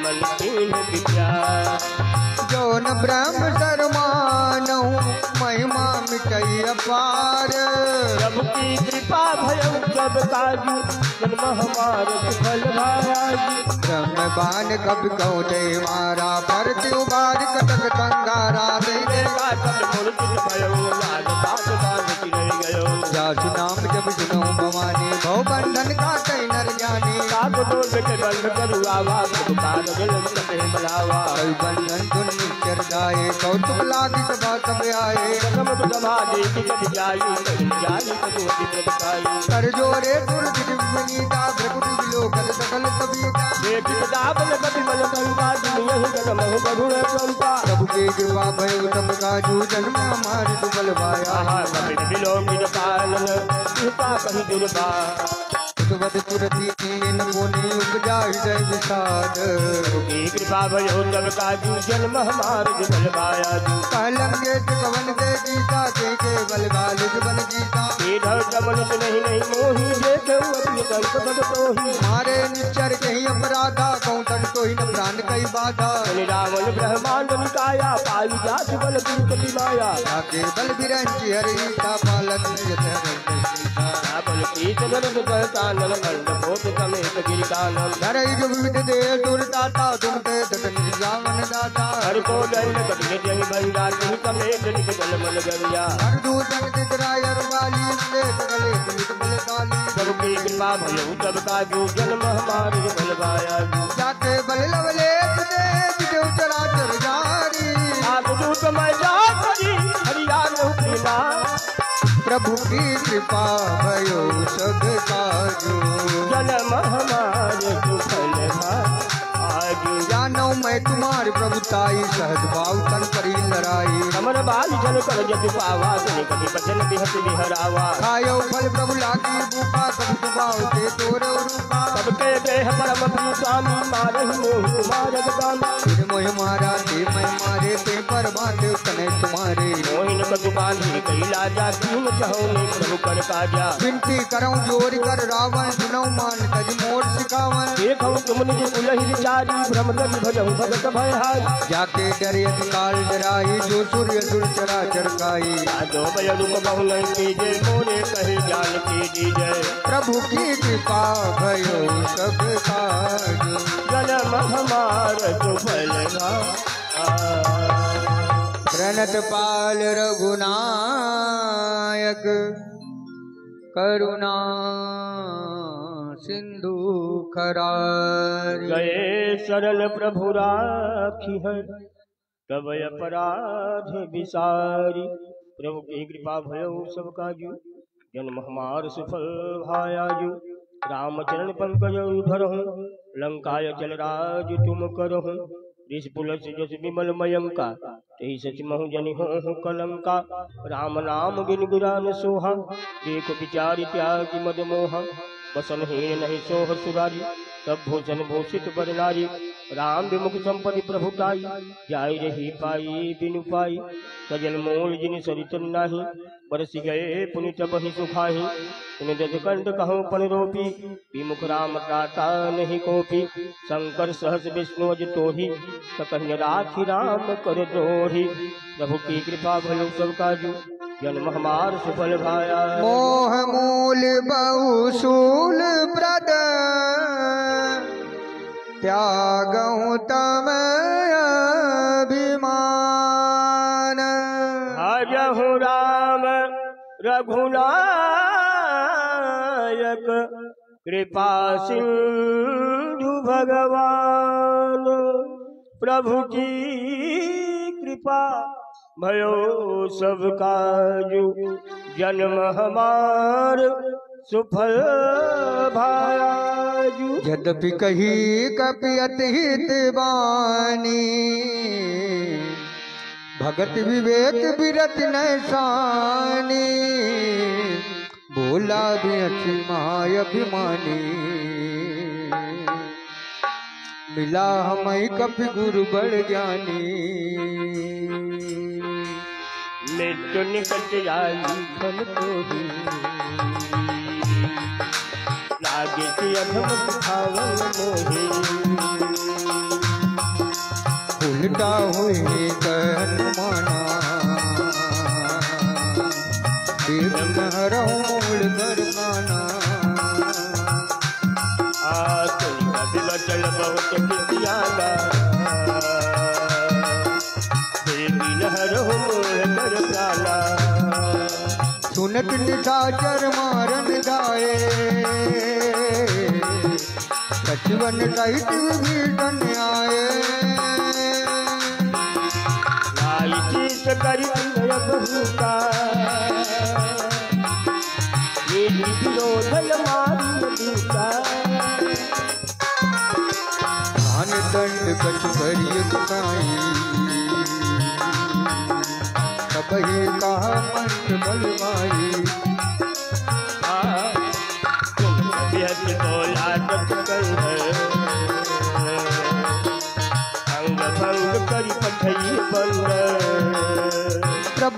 मन तीन विचार। जो न ब्रह्म शर्मानहु महिमा मिटई अपार। प्रभु की कृपा भयो सब काजू जन्म हमार सुफल भायाजू। ब्रह्म बान कब कहो दे मारा भरत उबार कटक कंगारा दे देखा सब मूर्ति भयो लाज बात बात गिर गयो। जासु नाम जब सुनो भवानी भव बंधन काटे नर जानी। सात दो बेटे बंध करू आवा पुकार दिल सते बलावा। कई बंधन धुन निश्चर गाए कौतुक लागी सभा सब आए। कदम सभा देखी कद जाई जाई कदोति प्रकाई। कर जोरे गुर दिव्यनीता भ्रगुटि विलोकन सकल कबीता। देखी दाबल कपि मन गंगा दुनिया कदम करुण संता। प्रभु के कृपा भयो सब काजू जन्म हमार सुबल बाया। आहा कपि विलोकित कानन कृपा कहि दुर्बा। सुबद तुरती नीन पुनि उपजा हृदय विषाद की कृपा भयो तब काजू जन्म हमार विफल पाया जू कहलंगे कवन के गीता के बल गाल बन गीता धर कमल नहीं नहीं मोही देखे अपनी कंठ बद तोही मारे निश्चर कहीं अपराधा कहूँ तन तो ही न प्राण कई बाधा रावण ब्रह्मांड निकाया पाई जात बल दुर्गति माया जाके बल बिरंची हरि का पालन बल पीत नरद कानन खंड भोत समेत गिरिकानन धरई जो विविध दे दुर्दाता तुम पे दटन जावन दाता हर को दंड कटके जय बंगा तुम समेत निक जल मन गंगा हर दूतन तितराय वाली से गले तुमित बल काली सबकी कृपा भयो तब काजू जन्म हमार बल पाया जाके बल लवले दे जो चराचर जारी आप दूत मैं जा करी हरियाण कृपा प्रभु की कृपा भयो सब काजू जन्म हमारे सुफल आजू जानो मैं तुम्हारी प्रभुताई सहज भाव तन करी लड़ाई हमर बाल जल कर जग पावा तनि कभी बचन बिहत बिहरावा खायो फल प्रभु लागी भूखा सब स्वभाव से तोर रूपा सबके देह परम प्रिय स्वामी मारहि मोह तुम्हारे गाम फिर मोह मारा दे मैं मारे ते पर बांधे तने तुम्हारे मोहिन कछु बांधी कैला जा तीन चहोने प्रभु कर काजा विनती करऊं जोर कर रावण सुनऊ मान तज मोर सिखावन देखो तुम निज कुलहि विचारी भ्रम रवि भजहु भगत भय हाय जाके डरे काल डराई जो सूर्य दुर चराचर काई जो भय दुख बहु नहीं कीजे मोरे कहे ज्ञान की जय प्रभु की कृपा भयो सब काज जन्म हमार सुफल प्रणत पाल रघुनायक करुणा सिंधु खरार गए शरण प्रभु राखी है तब अपराध विसारी प्रभु की कृपा भयो सब काजू जन्म हमार सुफल भायाजू रामचरण पंकज धरहूँ लंकाय चल राज तुम करहूँ ऋष पुलस जस विमल मयंका तेहि सच महु जनि हो कलंका राम नाम बिन गुरान सोहा एक विचारि त्याग मद मोहा बसन हीन नहीं सोह सुरारी सब भूषण भूषित बर नारी राम विमुख संपत्ति प्रभुताई जाय रही पाई बिनु पाई सजल मूल जिन सरित नाही बरस गए पुनित बहि सुखाही पुनि दज कंठ कहो पन रोपी विमुख राम त्राता नहीं कोपी शंकर सहस विष्णु अज तोही सकन्य राखी राम कर द्रोही प्रभु की कृपा भलो सब काजू जन्म हमार सुफल भाया मोह मूल बहुशूल प्रद त्यागहु तम अभिमान भजहु राम रघुनायक कृपा सिंधु भगवान प्रभु की कृपा भयो सब काजू जन्म हमार सुफल भायाजू यद्यपि कही कपियत हित बानी भगत विवेक विरत नैसानी बोला भी अच्छी माय अभिमानी मिला हमें कपि गुरु बड़ ज्ञानी मृत्यु निकट जाई फल तो ही लागे से अधम भावन मोहे उल्टा हुए कहनुमाना मूल कर खाना चल बहुत किसियाला सुनत निशाचर मारन गाए सचवन सहित विभीषण आए करी बहुता विरोधन मारूता कान दंड कछ करिय काई सबही कहा मंत्र बलवाई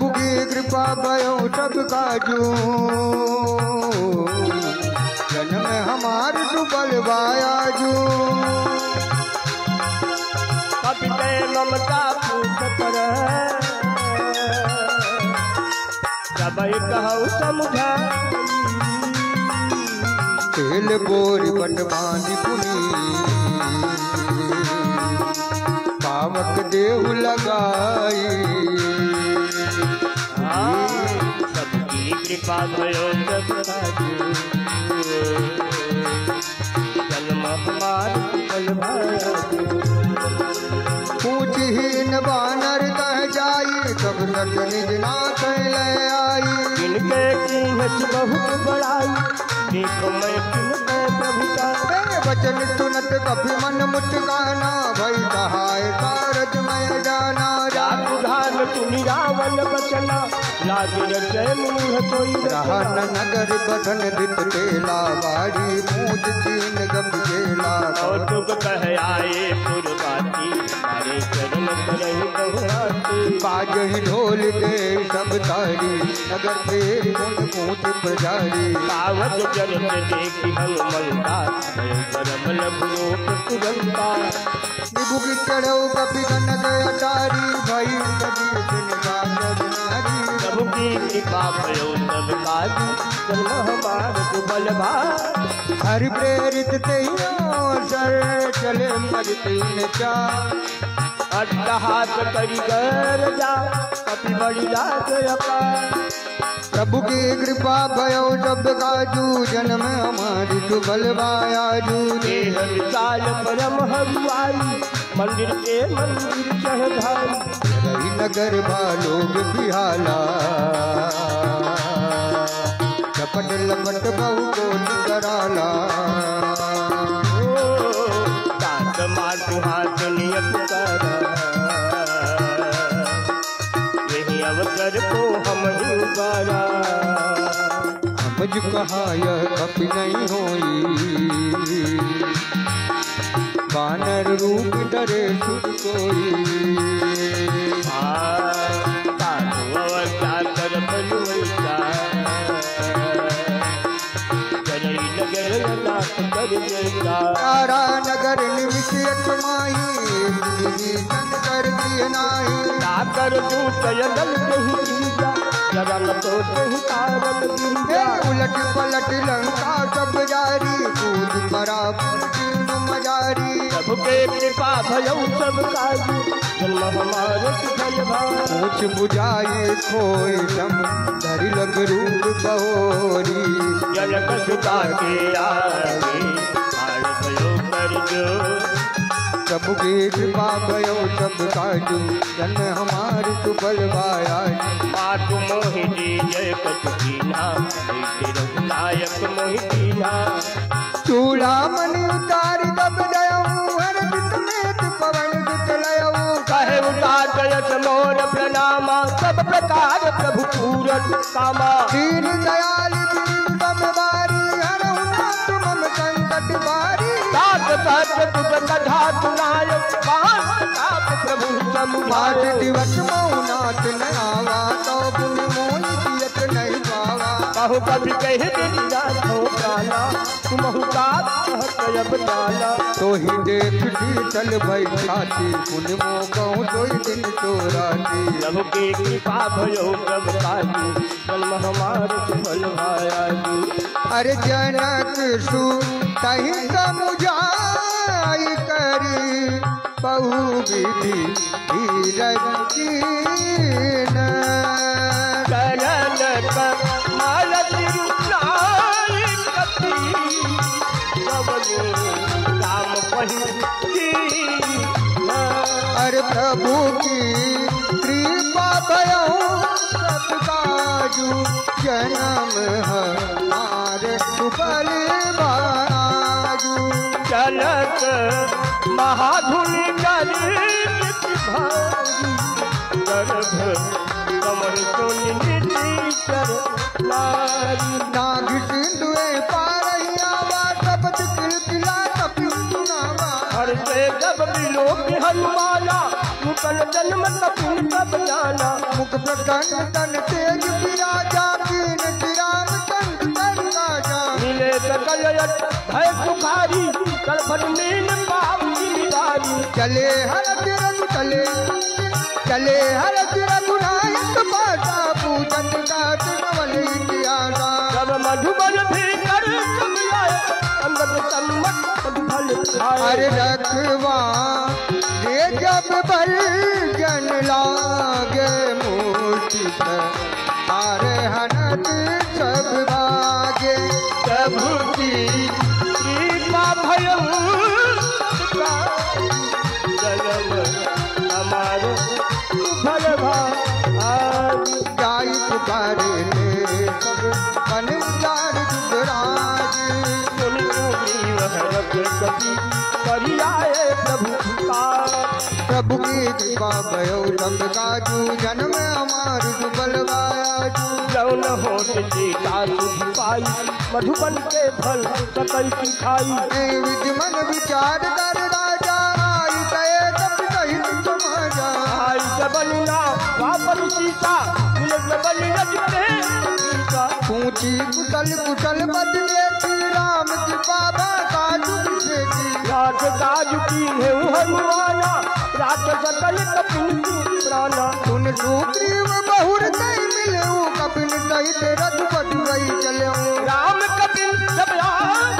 प्रभु की कृपा भयो सब काजू जन्म हमार डूबल बायाजू कपिते ममता पूत पर जब कहूँ समझा तेल बोरी पटवानी पुनी पावक देव लगाई सबकी कृपा भयो सब काजू जन्म हमार डूबल बायाजू पूछहीन बानर कह जाई सब नट निज नाथ ले आई इनके कीमत बहुत बड़ाई देखो मैं किनके प्रभु का वचन सुनत कभी मन मुस्काना भई सहाय कारज मैं जाना राधान तुनि रावण बचना लाग जय मुह कोई रहन नगर बधन दित तेला बाड़ी पूज तीन गम जेला और तुक कह आए पुरवाती मारे चरण करहि बहुराती बाजहि ढोल दे सब तारी नगर फेर गुण पूत प्रजारी पावत जन देखी हनुमंता परम लभूप तुरंता निभु की चढ़ो कपि कनक अटारी भई कबीर दिन गाज नारी प्रभु की कृपा भयो सब काजू जन्म हमार डूबल भाई हरि प्रेरित तेहियो सर चले मर तीन चार अट्टहास करी कर जा कपि बड़ी रात अपार प्रभु की कृपा भयो सब काजू जन्म हमारी डूबल बायाजू देह विशाल परम हरुआई मंदिर के मंदिर चढ़ाई रही नगर भालोग बिहाला चपट लपट बहु को कराला दांत मार हाथ नियत करा यही अवसर को हम ही उबारा समझ कहा यह कभी नहीं होई बानर रूप डरे सुध कोई क्या कर बलुआ करई नगर नाथ कर देगा तारा नगर निमिषियत माही कर दिए नाही कर तू कयदल नहीं गिरिजा जरल तो नहीं तारल गिरिजा उलट पलट लंका सब जारी कूद परा मजारी सबके कृपा भयो सब काजू जन्म हमारे सुखल भाई पूछ बुझाए खोई दम धरि लग रूप बहोरी जनक सुता के आगे हार भयो कर जो प्रभु की कृपा भयो सब काजू जन्म हमार सुबल बाया मातु मोहिनी जय कचकीना रघुनायक मोहिनीना चूड़ा मन उतारी दब दयऊ हर दित में पवन दित लयऊ कहे उतार जयस मोर प्रणामा सब प्रकार प्रभु पूरन कामा दीन दयाल दीन बमवारी हर नाथ मम संकट बारी सात सहस्र तुझ कथा सुनायो महान प्रभु पाठ समुझायो दिवस मौनाथ न आवा तो गुण मोहि दियत नहीं पावा कहु कभी कह दिन जातो प्राणा तुमहु का कहब डाला तो ही देख चल भई छाती पुन मो कहूँ तो दिन चोराती प्रभु की कृपा भयो प्रभ काजू जन्म हमारे सुफल भायाजू अरे जनक सु तही समुझाई करी बहु विधि धीरज कीन करण कमल तिरुनाई कति कवनो राम पहिरी अरे प्रभु की कृपा भयो सब काजू जन्म हमारे सुफल बाजू चलत महाधुनि गर्भ कमल सोनि निचर नारी नाग सिंधुए पारहिया वा शब्द किलकिला कपि सुनावा हर्ष गए जब विलोक हनुमाना, नूतन जन्म कपिन तब जाना। मुख प्रसन्न तन तेज विराजा, कीन श्रीराम चंद्र कर राजा। मिले सकल यश भय सुखारी, कल्पन मीन पावनी निवारी। चले हरत रघु चले हरत रघुनायक पासा, पूजन गात नवल इतिहासा। जब मधुबन भीतर सब आए, अंगद सम्मत मधुफल खाए। अरे रखवा रे जब बल जन लागे, मूर्ति पर हनत सब भागे। प्रभु की कृपा भयउ जन्म हमारे फल भाग। जाई पुकारे ले सब मन उजाड़ जुगराज। सुन सुनी वह रख सकी, करी आए प्रभु का। प्रभु की कृपा भयो सब काजू, जन्म हमार दुबल बायाजू। जौन हो सीता सुख पाई, मधुबन के फल सकल की खाई। विधि मन विचार कर राजा, आई गए तब सहित समाजा। आई जबलना वापन सीता, मिले जबल रजते सीता। पूछी कुशल कुशल बद देखी, राम कृपा काजू देखी। रात काज की है हनुमाना, रात सकल कपिन प्राणा। सुन सुग्रीव बहुर कई मिलऊ, कपिन सहित रघुपति वही चलऊ। राम कपिन जब आए,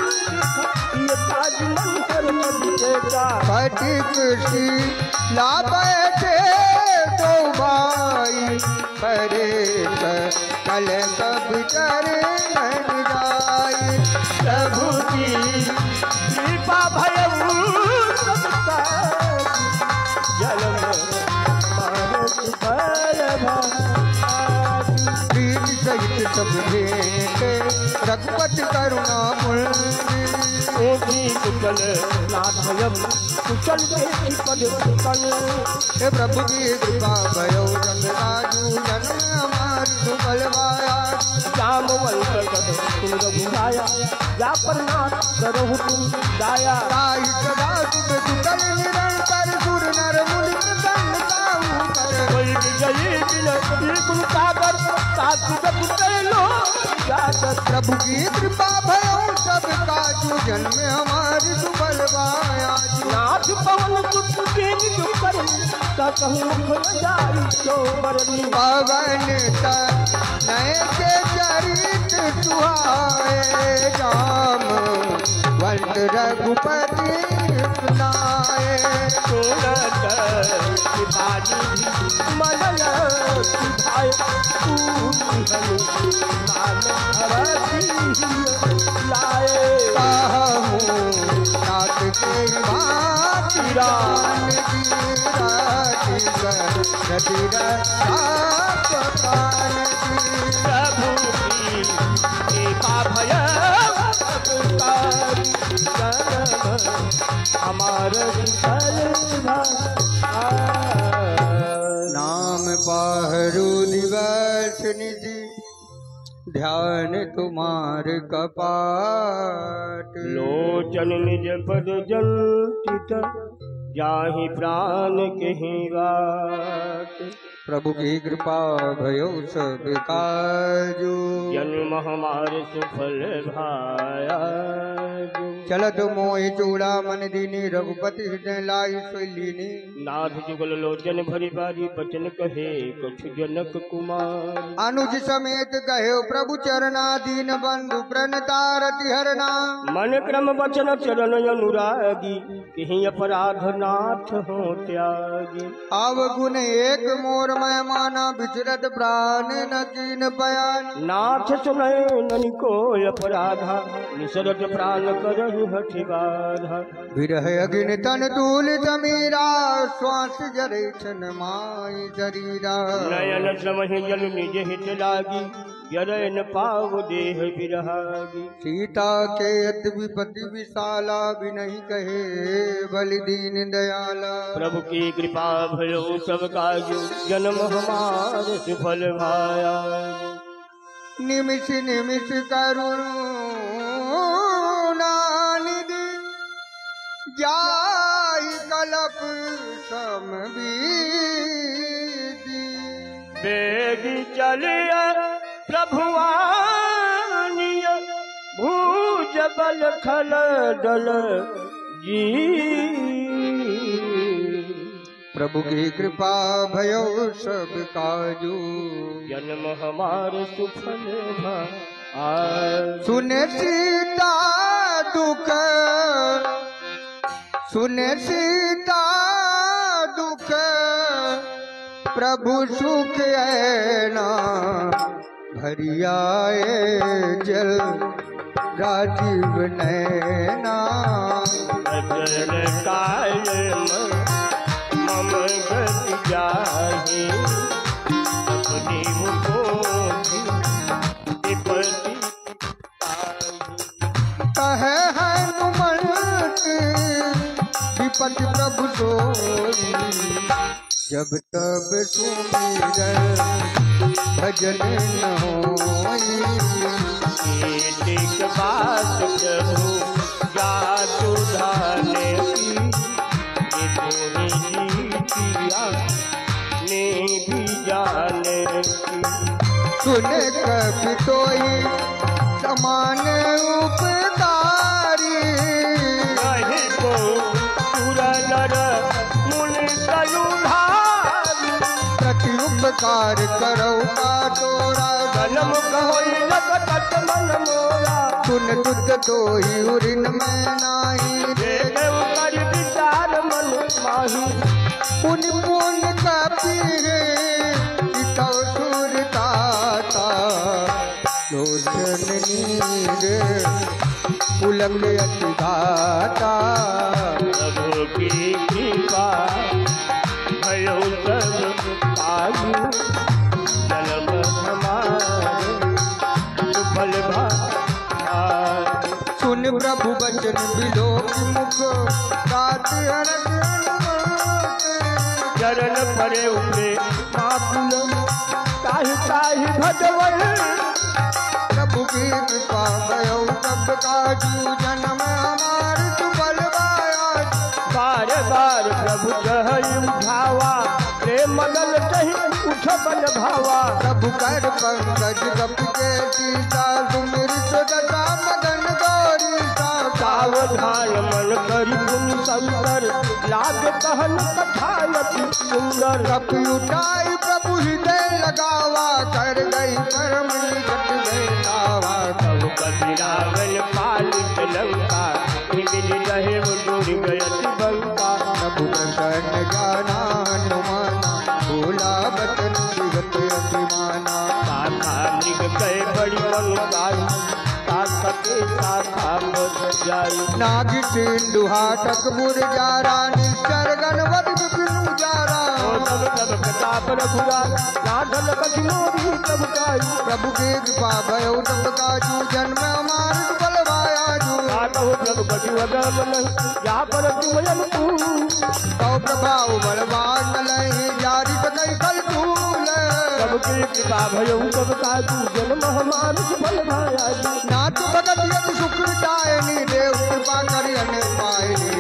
ये काज मन कर देता। फटिक सी ला बैठे दो भाई, परे कल सब चरण जाई। प्रभु की कृपा भयउ सबका, जन्म हमारे फल भाग। प्रीत सहित सब भेंटे, रघुपति करुणा मुल्की। ओधी कुशल नाथयम, कुशल के पद कल। हे प्रभु की कृपा भयो जन राजू, जन्म हमार सुबल बाया। जामवंत कद तुम रघुराया, जा पर नाथ करहु तुम दाया। ताई सदा सुख सुकल निरंतर, सुर नर मुनि प्रसन्न ताहू कर। कोई विजयी बिन गुण सागर, साधु पुत्र लो जागर। प्रभु की कृपा भयो सब काजू, जन्म हमारी सुबल बायाजू। नाथ पवन सुत कीन जो करनी, कहूँ खुल जाई तो बरनी। पवन नय के चरित सुहाए, राम वंद रघुपति सुनाए। सुनत विभाजी मनन सुधाय, नाम लाए। कहूँ नाथ के भाति राम की राति प्रभु की कृपा भय हमारे नाम पाहरू दिवस निधि, ध्यान तुम्हार कपाट। लोचन निज पद जंतित, जाहि प्राण कहि बाट। प्रभु की कृपा भयो सब काजू, जन्म हमारे सुफल भाया। चलत मोहि चूड़ा मन दीनी, रघुपति हृदय लाई सोलीनी। नाथ जुगल लोचन भरी बारी, बचन कहे कछु जनक कुमार। अनुज समेत कहे प्रभु चरना, दीन बंधु प्रणतारति हरना। मन क्रम वचन चरण अनुरागी, कहीं अपराध नाथ हो त्यागी। अवगुण एक मोर मैं माना, विचरत प्राण न कीन बयान। नाथ सुनय ननि को अपराधा, निसरत प्राण करहि हठि बाधा। विरह अग्नि तन तूल समीरा, श्वास जरे छन माई शरीरा। नयन समहि जल निज हित लागी, जरय न पाव देह बिरहागी। सीता के अति विपति विशाला, बिनहि कहे बलि दीन दयाला। प्रभु की कृपा भयो सब काजू, जन्म हमार सुफल भाया। निमिष निमिष करुणा निधि, जाहि चलिया प्रभुवानिय भूज बल खल दल जी। प्रभु की कृपा भयो सब काजू, जन्म हमार सुफल सुने सीता दुख, सुने सीता दुख, प्रभु सुख है ना भरियाए जल राजीव नैना। अजर काल मम गति जाहि, अपनी विपत्ति कहे हनुमंत विपत्ति प्रभु सोई, जब तब सुमिरन भजन न होई। एक बात प्रभु जातु धाने की, जीतिया ने भी जाने की। सुने कभी तोई समान उपकारी, कहीं को पूरा नर मुनि कलुधारी। प्रति उपकार करो का तोरा, जन्म कहोई लगत मन मोरा। सुन तुझ तोई उरिन में नाही, देव कर विचार मन माही। पुण्य पुण्य का पीरे इतो सुरताता, लोचन नीर पुलक अतिघाता। प्रभु की कृपा भयो सब काजू, जन्म हमारे सुफल भार। सुन प्रभु बचन बिलोक मुख, रात हरत चरण परे उठे माकुल, ताहि ताहि भजवन। प्रभु की कृपा भयो सब काजू, जन्म हमार सुफल पाया। बार बार प्रभु चहई उठावा, प्रेम मगल चही उठ बल भावा। प्रभु कर पंकज कप के सीता, सुमिर सुदता मदन गौरी सा। सावधान मन करी पुन संकर, लाग कहन कथायति सुंदर। कप उठाई प्रभु हृदय लगावा, कर गई परम निकट गए तावा। प्रभु कपि रावण पालित लंका, निज रहे वो डोर गयति बंका। प्रभु प्रसन्न जाना हनुमाना, भोला बचन विगत अभिमाना। शाखा मृग कह बड़ी मनोगाई, शाखते शाखा बज जाई। नाग सिंधु हाटक मुरजारा, निश्चर गणवत विपिन उजारा। तब तब प्रताप रघुराई, लाडल कठिनो भी तब गाई। प्रभु की कृपा भयो तब काजू, जन्म हमार सुफल भायाजू। कहो जब कछु अगम नहीं, या पर तुमयन तू। तो प्रभाव बलवान मलहि, जारी सकई फल फूल। प्रभु की कृपा भयो तब काजू, जन्म हमार सुफल भायाजू। नाथ भगत यदि शुक्र जायनी, देव कृपा करि अन पायनी।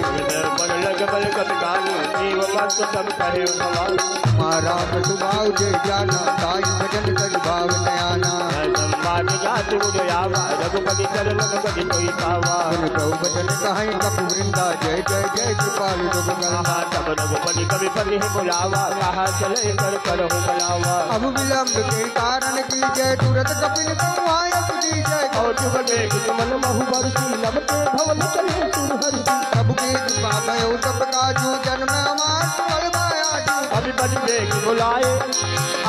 बल लग बल कत गानी, जीव मत सब करे भगवान। मारा सुभाव जय जाना, ताई भजन कर भाव नयाना। संवाद जाति उदयावा, रघुपति चरण गति कोई पावा। प्रभु भजन कहीं कप वृंदा, जय जय जय कृपालु रघुगंधा। तब रघुपति कवि पति बुलावा, कहा चले कर करहु बुलावा। अब विलंब के कारण की जय, तुरत कपिल संहाय दी जय। और तुम देख तुमन महु बरसी, लबते भवन चले सुरहरि। प्रभु की कृपा भयो सब काजू, जन्म हमार सुफल भायाजू। अभी बड़ी देख बुलाए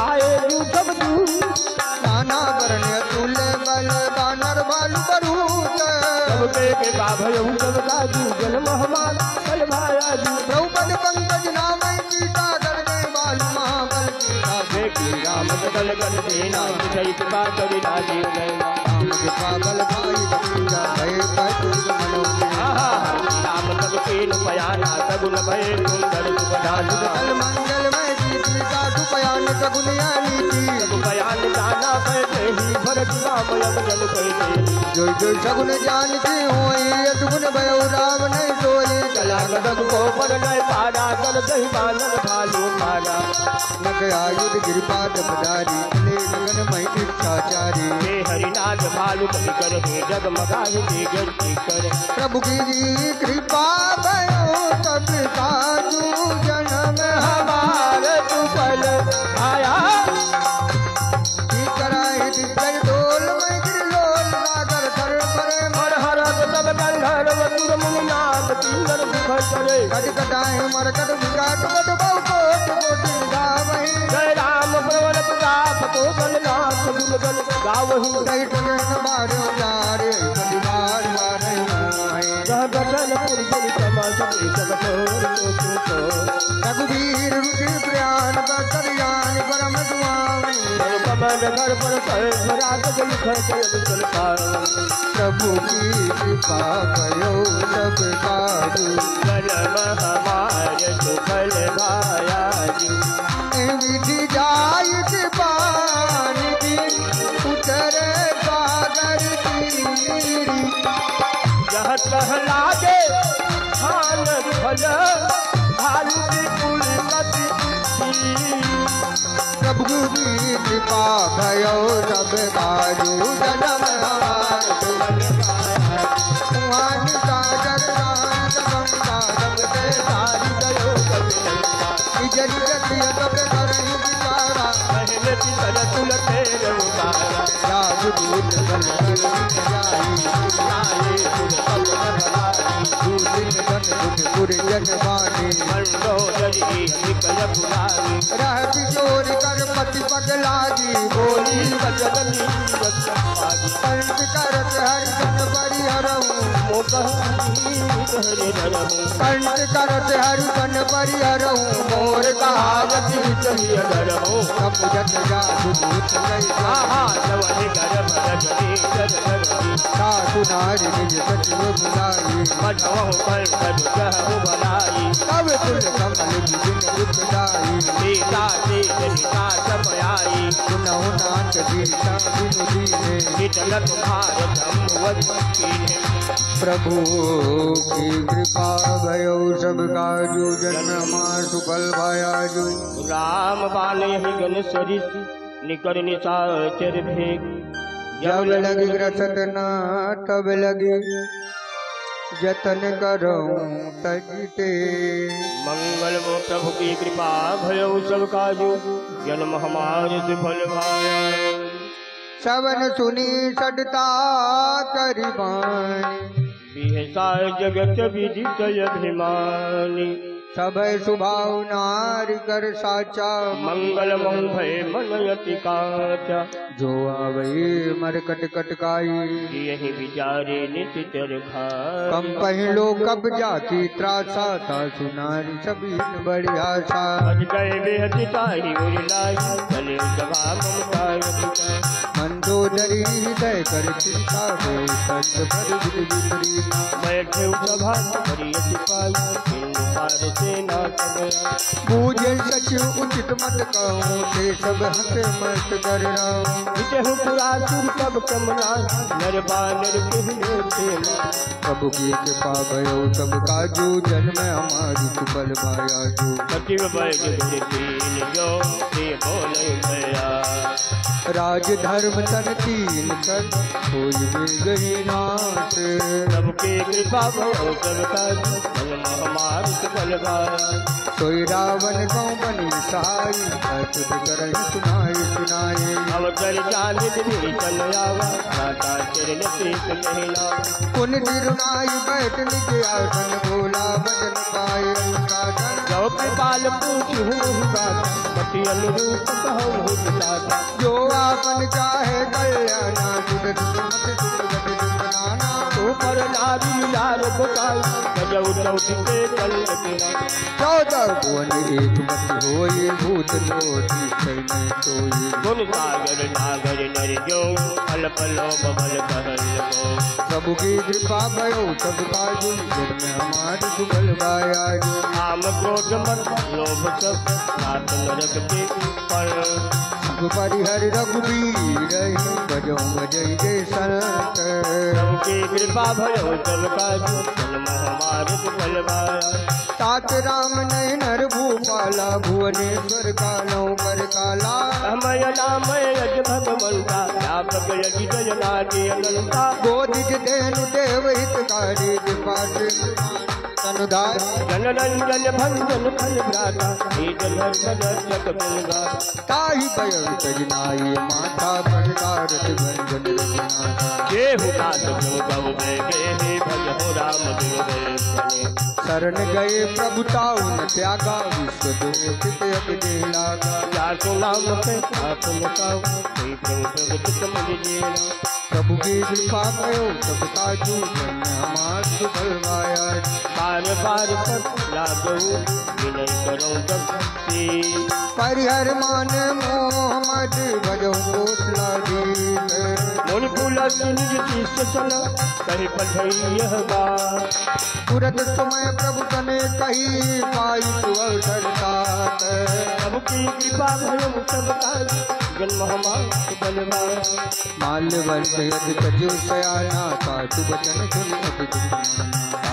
आए यू सब तू। नाना वर्ण तुल्य बल, बानर भालु बरूद। प्रभु के कृपा भयो सब काजू, जन्म हमार सुफल भायाजू। प्रभु पद पंकज नाम सीता, कर गए बालु महाबल सीता। देखी राम बदल कर देना, जय कृपा करि राजीव नैना। राम कृपा बल भाई बसीरा, भय कटुर मनोज्ञा। राम तब कीन पयाना, सगुन भय सुंदर सुबधान। सकल मंगलमय सीता, सुपयान सगुन नीति। बयान जाना पैसे ही भरत राम यम जन कहते। जो जो सगुन जानती होई, यदुगुण भयो राम नहीं सोई। लाग सबको पर नय पारा कर दही बानर भालू मारा नग आयुध गिरिपाद बदारी ले लगन मई इच्छाचारी हे हरिनाथ भालू कवि कर हे जगमगाहि दिगंती कर प्रभु की कृपा भयो सब साधु जन्म हमार तू पल आया कराए दिग्गज डोल में गिरलोल सागर सर परे हर हरत सब गंधर्व तुर मुनिनाथ किन्नर मुख करे कट कटाए मरकट विराट बट बहु कोट कोटि गावहि जय राम प्रवर प्रताप तो गणनाथ गुणगन गावहि कई टन मारे उतारे कति बार मारे मोहे जह गठन पुरजन समा सके सब तो रघुवीर रुचि प्रयाण करियान परम सुआमि कमल घर पर कर भरात गई खर चल पार प्रभु की कृपा करो सब साधु जन्म हमार सुफल भायाजू विधि जाइत पानी उतर सागर तीरी जह कह लागे खान फल भालू की कुलपति प्रभु की कृपा भयो सब काजू जन्म हमार सागर गंगा सबके सारी गयो निज निज प्रिय सब करहि विचारा पहले पितर तुल तेरे उतारा राजदूत बल जाई आए तुम सब भलाई दूत बन बुध पुर जगवानी मंडोदरी निकल पुरानी रह किशोर कर पति पगलाजी बोली बजनी बचपादी पंच करत हरिजन परिहरहु मोकही धरे पंच करत हरिजन परिहरहु मोर कहावती चाहिए धरमो समुझत जादू दूत लई आहा जवनि घर भरजनी जगनी साधु नारी निज सचिव बुलाई मधवहु पर जहु भलाई तब कुल कमल बिन दुखदाई सीता सीता समयाई सुनहु नाथ दीता बिनु दीने नितल तुम्हार धम्मवत कीने प्रभु की कृपा भयो सब काजू जन्म सुफल भायाजू राम बाने ही गण सरिस निकर निशाचर भेग जब लगी ग्रसत न तब लगी जतन करो तजते मंगल वो प्रभु की कृपा भयो सब काजू जन्म हमारे सुफल भाया सवन सुनी सडता करिबानी बिहसा जगत विदित अभिमानी सब सुभाव नारी कर साचा मंगल भय मनयति काचा जो आवई मरकट कटकाई यही विचारे निश्चर खाई कम पहलो कब जाती त्रासा था सुनारी सभी बड़ी आशा अज गए बेहद ताही उड़लाई चले सभा ममता मंदोदरी हृदय कर चिंता हो सत्य भर विपरी बैठे सभा करिय सिपाही हिंदू पार से नाच गया पूजे सच उचित मत कहूँ ते सब हंस मस्त कर विजहु पुरासुर सब कमला नर बानर कहले थे प्रभु की कृपा भयो सब काजू जन्म हमारी सुफल भायाजू सचिव बैठ तीन जो ते बोले गया राज धर्म तन तीन कर कोई मिल गई नाथ सबके कृपा भयो सब काजू जन्म हमारी सुफल भाया सोई रावण गौ बनी साई अचुत कर सुनाई सुनाए अवसर चांद भी चल आवा राता चरण तीस कहला पुन तिरुनाई बैठ निज आसन भोला बदन पाए काटन जो कृपाल पूछूं बात पति अनुरूप कहूँ दाता जो आपन चाहे कल्याणा सुध सुमत सुगत सुनाना तू पर नारी लाल बुकाई गजौ चौथिते कल किना चौदह भुवन एक मत होए भूत लोटी में सोई गुण सागर नागर नर जो फल फलो बबल कहल को प्रभु की कृपा भयो सब काजू जन्म हमारी सुफल भायाजू काम क्रोध मत लोभ सब नाथ नरक के पर परिहर रघुबीर बजो बजय जय संत प्रभु की कृपा भयो सब काजू जन्म हमार सुफल पाया। तात राम नर भूपाला भुवनेश्वर कालो कर काला समय नाम यज भगवंता व्यापक यज्ञ जनादि अनंता। गोदिज देनु देव हितकारी दिपाट अनुदार जन रंजन भंजन फल भ्राता जन रक्षक गुणगा। ताहि पय तजनाई माता भरतारथ भंजन रघुनाथा। जेहु तात जो गौ बेगे भज हो राम देव शरण गए प्रभु ताऊ न त्यागा विश्व दूत अब दे लागा। जासु नाम पे आप लुटाओ कोई प्रभु समझ जेना। प्रभु की कृपा भयो सब काजू जन हमार सुफल पाया। बार बार पर लागू विनय करो जब से परिहर मान मोहम्मद भजो कोसला दीन। मुनि पुलस निज शिष्य सन कही पढ़ई यह बात। तुरत समय प्रभु तने कही पाई सुअवसर तात। प्रभु की कृपा भयो सब काज जन्म हमार सुफल पाया। माल्यवंत यदि तजु सयाना साधु वचन सुन अति दुर्माना।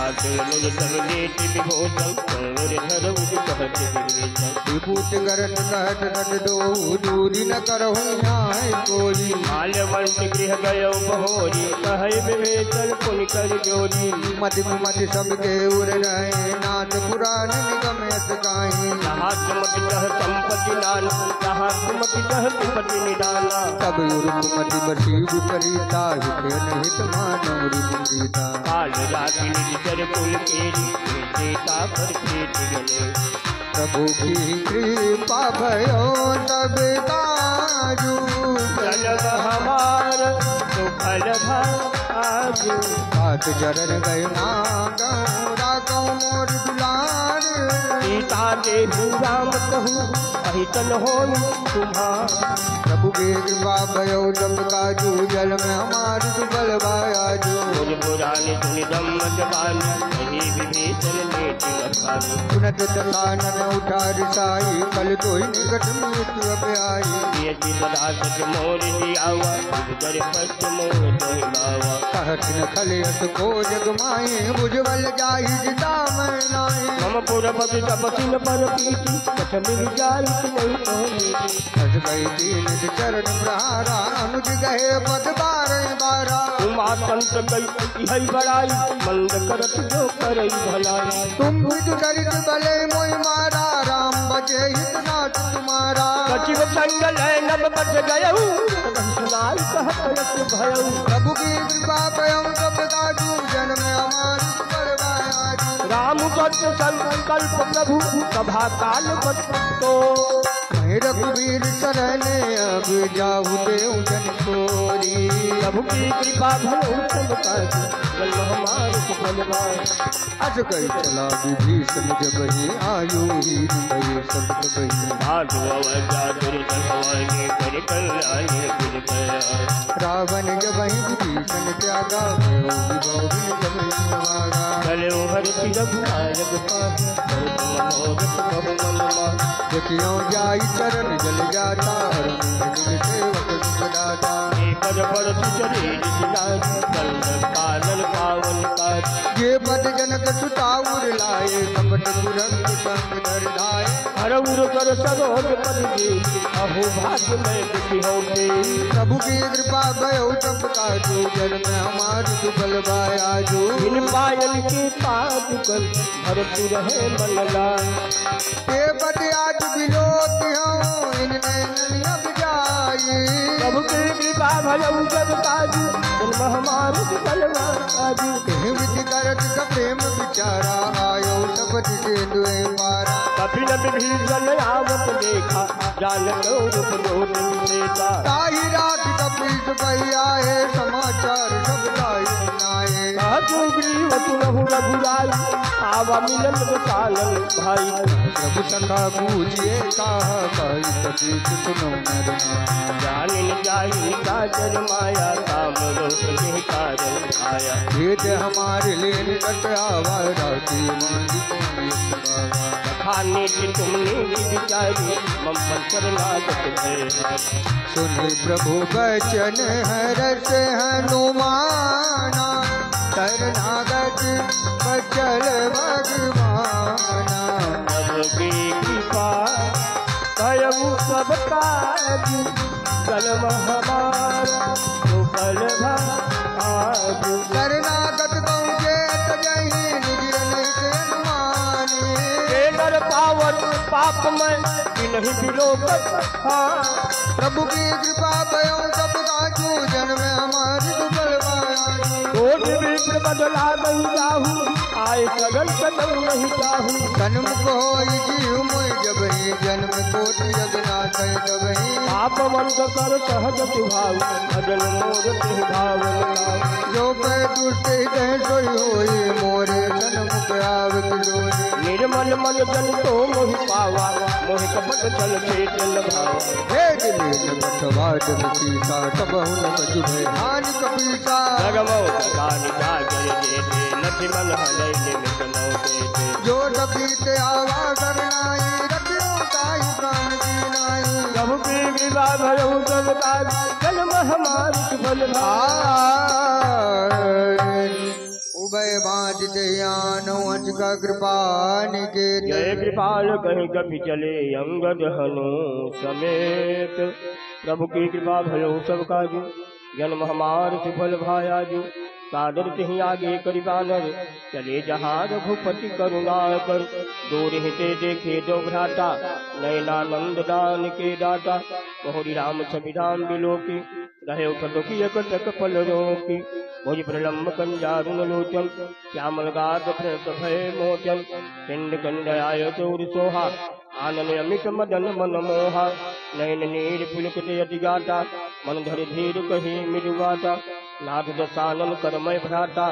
आते मुझ सब लेट विभूषण कंवर धर मुझ कहत विवेचन। विभूत करत कहत नट दो दूरी न करहु न्याय कोई। माल्यवंत गृह गयो बहोरी कहे विवेचन पुन कर जोरी। मति मति सब के उर रहे नाथ पुराण निगम यत गाही। जहाँ चमक चह संपत्ति नान जहाँ चमक चह संपत्ति निदाना। तब उर्म मति बसी विपरीता हित हित मानव रिपुरीता। काल राति निज चर कुल केरी सीता पर खेत गले। प्रभु की कृपा भयो तब काजू जन्म हमार सुफल भाजू। बात जरन गए नागौ रागौ मोर दुलार। सीता देहु राम कहू अहितन हो तुम्हार। प्रभु की कृपा भयो तब काजू जल में हमार सुफल बायाजू। मुझ पुरानी सुनि धम्म जबानी नहीं विभीषण लेट अखानी। सुनत दसानन उठा रिसाई कल तो ही निकट मृत्यु अब आई। ये सदा सच मोर दियावा कर पस्त मोर दोहिलावा। कहत न खलियत को जग माए बुझवल जाहि जिता मैं नाई। मम पुर पद तपसिन पर पीति कछ मिल जाई नहीं कहनी। हस गई दीन चरण प्रहारा अनुज गए पद बारह बारा। तुम आतंत गई है बड़ाई मंद करत जो करई भलाई। तुम भी डरित भले मोहि मारा राम बचे हित नाथ तुम्हारा। सचिव संगल है नभ बच गयऊ सुनाई कहत भयऊ। प्रभु की कृपा पयम सब काजू जन्म हमार सुफल बायाजू। राम सत्य संकल्प प्रभु सभा काल बतो। रघुवीर शरण अब जाऊ देव जन कोरी। प्रभु की कृपा भयो सब काज जन्म हमार सुफल पाया। अस कई चला विभीषण जब ही आयु ही भय सब बही। भागु अवजा दुर्जन हवानी कर कल्याणी गुण कया। रावण जब ही विभीषण त्यागा भयो विभव जब नवागा। चले हर रघुनायक पास मनोरथ बहु मन मा। देखियो जाई चरण जल जाता हर सेवक सुखदाता। पर शरीर पालन पावन काज। ये पद जनक सुताउर लाए कपट तुरंत संग धर धाये। हर उर कर सरोज पद जी अहो भाग्य में दुखी होते। प्रभु की कृपा भयो सब काजू जन्म हमार सुफल बायाजू। इन पायल के पादुकन भरपूर है मनला। ये पद आज बिलोती हूँ इन नैन अब जाई। प्रभु की कृपा भयो सब काजू जन्म हमार सुफल बायाजू। विधि करत प्रेम विचारा आयो सब से दुए पारा। कपिल विभीषण आवत देखा जान रूप लोक लेता। ताहि रात कपीस भैया है समाचार सब गाय सुनाए। सुग्रीव सुनहु रघुराई आवा मिलन विशालन भाई। प्रभु सखा पूजिए कहा कही कपीस सुनो नर नाम। जानिन जाई काजर माया काम रोक के कारण आया। भेद हमारे लेन कट आवा राती मांगी को खाने की तुमने विचारी मम पर शरणागत है। सुन प्रभु वचन है रस हनुमाना। शरणागत बचल भगवाना। प्रभु की कृपा भयऊ सब काज, जन्म हमारा सुफल भाग। शरणागत पहुँचे तजहि निज निज अनुमानी। के नर पावन पाप में नहीं बिलोकत हाँ। प्रभु की कृपा भयो सब काजू, जन्म हमारी दुर्बल बायाजू। कोट विप्र बदला नहीं जाहू, आए सगल सदम नहीं चाहू। सन्मुख होई जीव मोय जबहि, जन्म कोटि जगन्नाथ तबहि। पाप मंद कर सहज स्वभाव, भजन मोर तिह भावन लाव। जो पर दुष्ट हृदय सोई होई, मोरे सन्मुख आवत जोई। निर्मल मन जन तो मोहि पावा, मोहि कपट चल चेतन भावा। हे दिलेन पथवाद सीता, तबहु न कछु भय हानि कपीसा। जगमो जगानि जागर जेते, लखि मन हलै निमित नौ देते। जो डकीत आवा करनाई, रखियो ताहि प्राण दीनाई। प्रभु की कृपा भयऊ सब काज, जन्म हमार सुफल भाग। उभय बाधित यानो का कृपा निकेत। जय कृपाल कहीं कभी चले अंगद हनु समेत। प्रभु की कृपा भयो सब काजू, जन्म हमार सुफल भायाजू। सादर तिहि आगे करि बानर, चले जहाँ रघुपति करुणा कर। दूर हिते देखे दो भ्राता, नयनानंद दान के दाता। मोहरी राम छवि राम बिलोकी, रहे उठी एकटक पल रोकी। भुज प्रलम्ब कंजारुन लोचन, श्यामल गाद भय मोचन। पिंड कंड आय चौर सोहा, आनन अमित मदन मन मोहा। नयन नीर पुलकित यति गाता, मन धर धीर कही मृदुगाता। नाथ दशानन करमय भ्राता,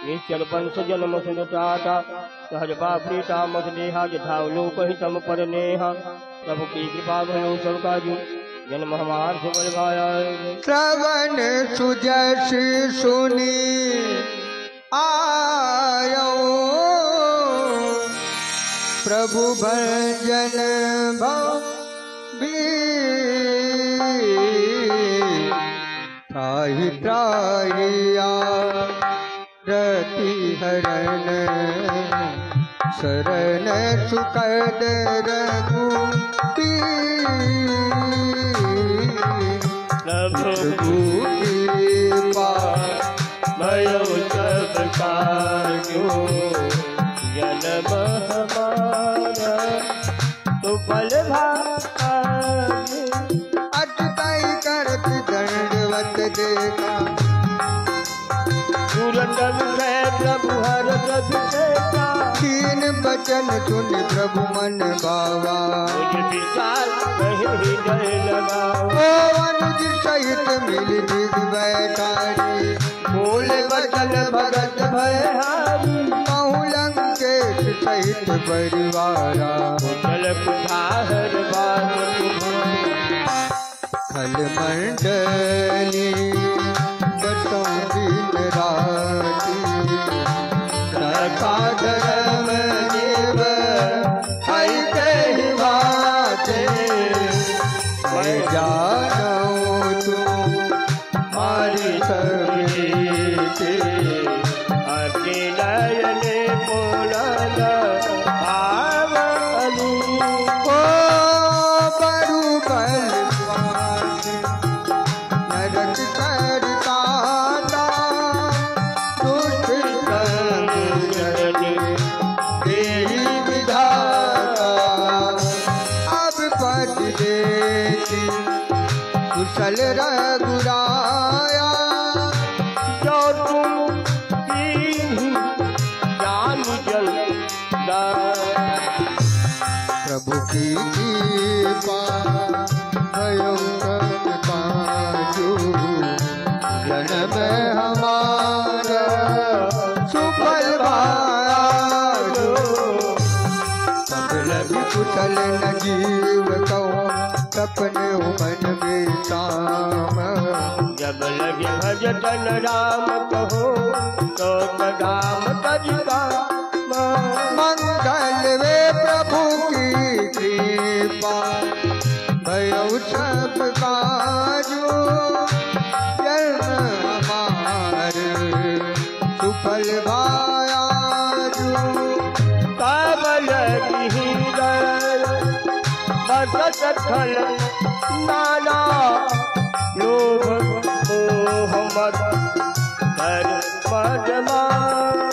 निश्चल पंच जन्म सुनताता। सहज प्रीता मत देहा, यथा लोक हितम पर नेहा। प्रभु की कृपा भयो सब काजू, जन्म हमार सुफल भाया। श्रवण सुजस सुनी आयो, प्रभु भजन भवी। त्राहि त्राहिया रति हरण, शरण सुकद रघुपीर। प्रभु कृपा भयो सब काजू, जन्म हमारा सुफल भाग। अटकाई करत दंडवत देखा, तुरंत में प्रभु हर देखा। तीन बचन सुन प्रभु मन भावा, मुझ विचार कहीं हृदय लगाओ। ओ अनुज सहित मिल निज बैठारी, बोल बचन भगत भयहारी। कहूँ लंकेश सहित परिवारा, कुशल कुठार बात खल मंडली बटों दिन राती। सखा धर्म जीव हई कही बाते, मैं जानूं तुम मारी सबीते। अतिनयने पुलन भावली, ओ बरु बलवान नरक करताता। दुष्ट संग तेरी विधाता, अब पद देती कुशल रघुराया। जो तुम दीन्ही जान जल प्रभु की कृपा भयो सब काजू, जन्म हमारा सुफल भायाजू। सब लगी कुशल न जीव कहो, सपने मन में शाम। जब लगे भजन राम कहो, तो राम तजिका। मंगल वे प्रभु की कृपा भयो सब काजू, जन्म हमार सुफल बसत खल नाना लोभ मोह मद कर मजमाना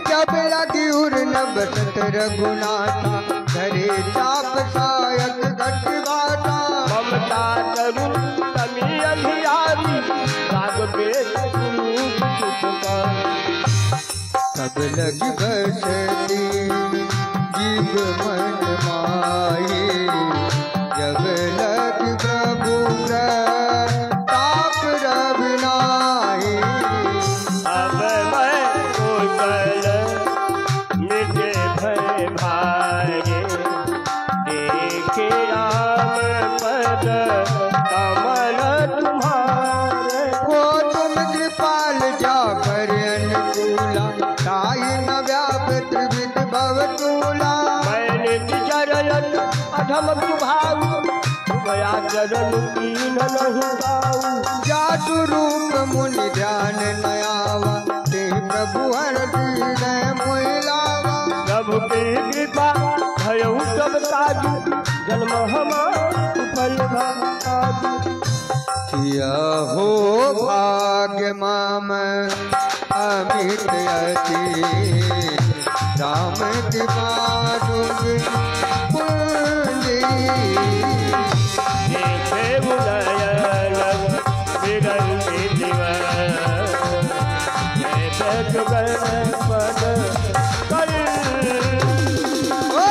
जब लगी उड़न बसत रघुनाथा धरे चाप सायक घटवाटा ममता तरुण तमी अंधियारी राग बेद रूप सुखका सब लगी बसती जीव मन माये जब लगी प्रभु ताप रविनाये अब मैं कुशल मिटे भय भागे देखे राम पद कमल तुम्हारे वो तुम कृपाल जाकर अनुकूला ताई न व्याप त्रिविध भवतूला मैंने चरण अधम सुभाव गया चरण कीन नहीं गाऊ जातु रूप मुनि ध्यान नयावा ते प्रभु हर हृदय मोहिलावा प्रभु की कृपा भयउ सब काजू जन्म हमार फल भाजू किया हो भाग्य माम अमित अति राम कृपा पुंजी देखे उदयन विरल जीवन पद कर ओ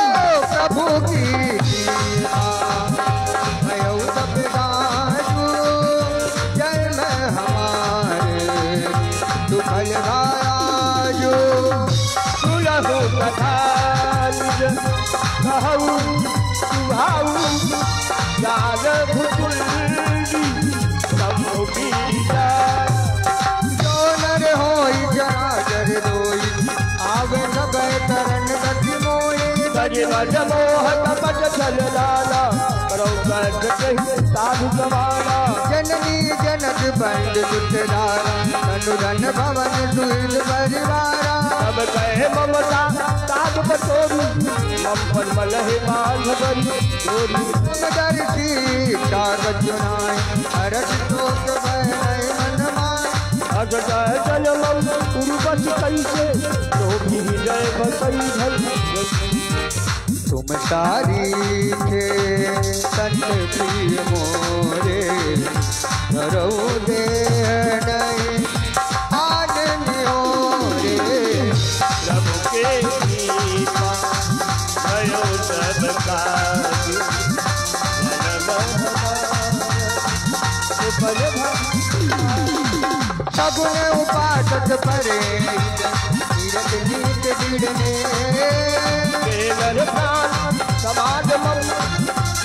प्रभु की भयउ सब दासु जन्म हमारे दुखल राजू सुलहु कथा निज कहु सुभाऊ जाग भुकुल्ली सबु बीजा जो नर होई जराजर दोई आवे सब तरन गति मोई सज मज मोह कपट छल लाला करो कर कहि साधु गवाला जननी जनक बंद दुतदारा अनुधन भवन सुहिल परिवारा सब कहे ममता साधु बतोरी मम पर मलहे बांधवरी चोरी दर्शी कागज चुनाए हरस शोक भय मन माय अग जय जनमम उर्वश कैसे तो भी जय बसई धल तुम तारी थे संत प्रिय मोरे करो दे नहीं आनंदियो रे प्रभु के कृपा भयो सब काज सगुण उपासक परे तीरथ नीत दृढ़ने केवल प्राण समाज मम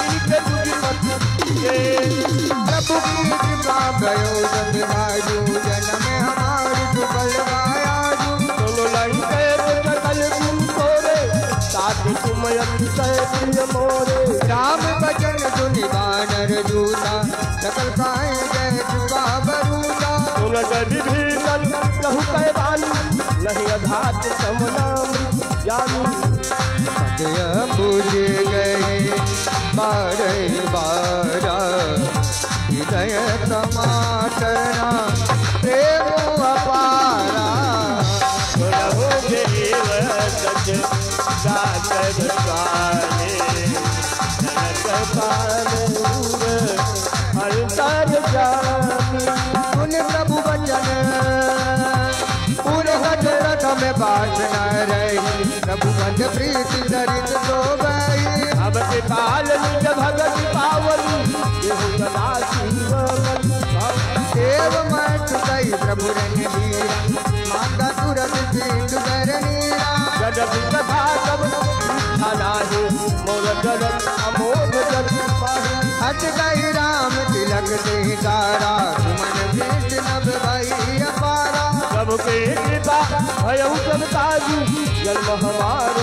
इनके बुद्धिमत के प्रभु की कृपा भयो जब राजू जन्म हमारी सुफल गायाजू सुन लंके सकल गुण तोरे साथ तुम अतिशय प्रिय मोरे राम भजन सुनि वानर दूता सकल खाए जय कृपा बरूता सुन विभीषण प्रभु कैवानी नहीं अघात समनाम जानी सदय बुझ गए बारह बारा हृदय समाटना प्रेम अपारा प्रभु देव सच जाकर स्वामी जनक पालूर अंतर जानी सुन प्रभु वचन पूरे रथ में बात न रही प्रभु बंद प्रीति दरित तो गई अब के पाल निज भगत पावनी येहु सदा शिवमन देव मत गई प्रभु रणवीरा मांगा तुरंत सिंधु करनीरा जगत कथा सब अनाहि मोर जगत अमोघ जग पाहि हट गई राम तिलक से तारा सुमन भेट नभ भई अपारा प्रभु के कृपा भयउ सब ताजू जन्म हमार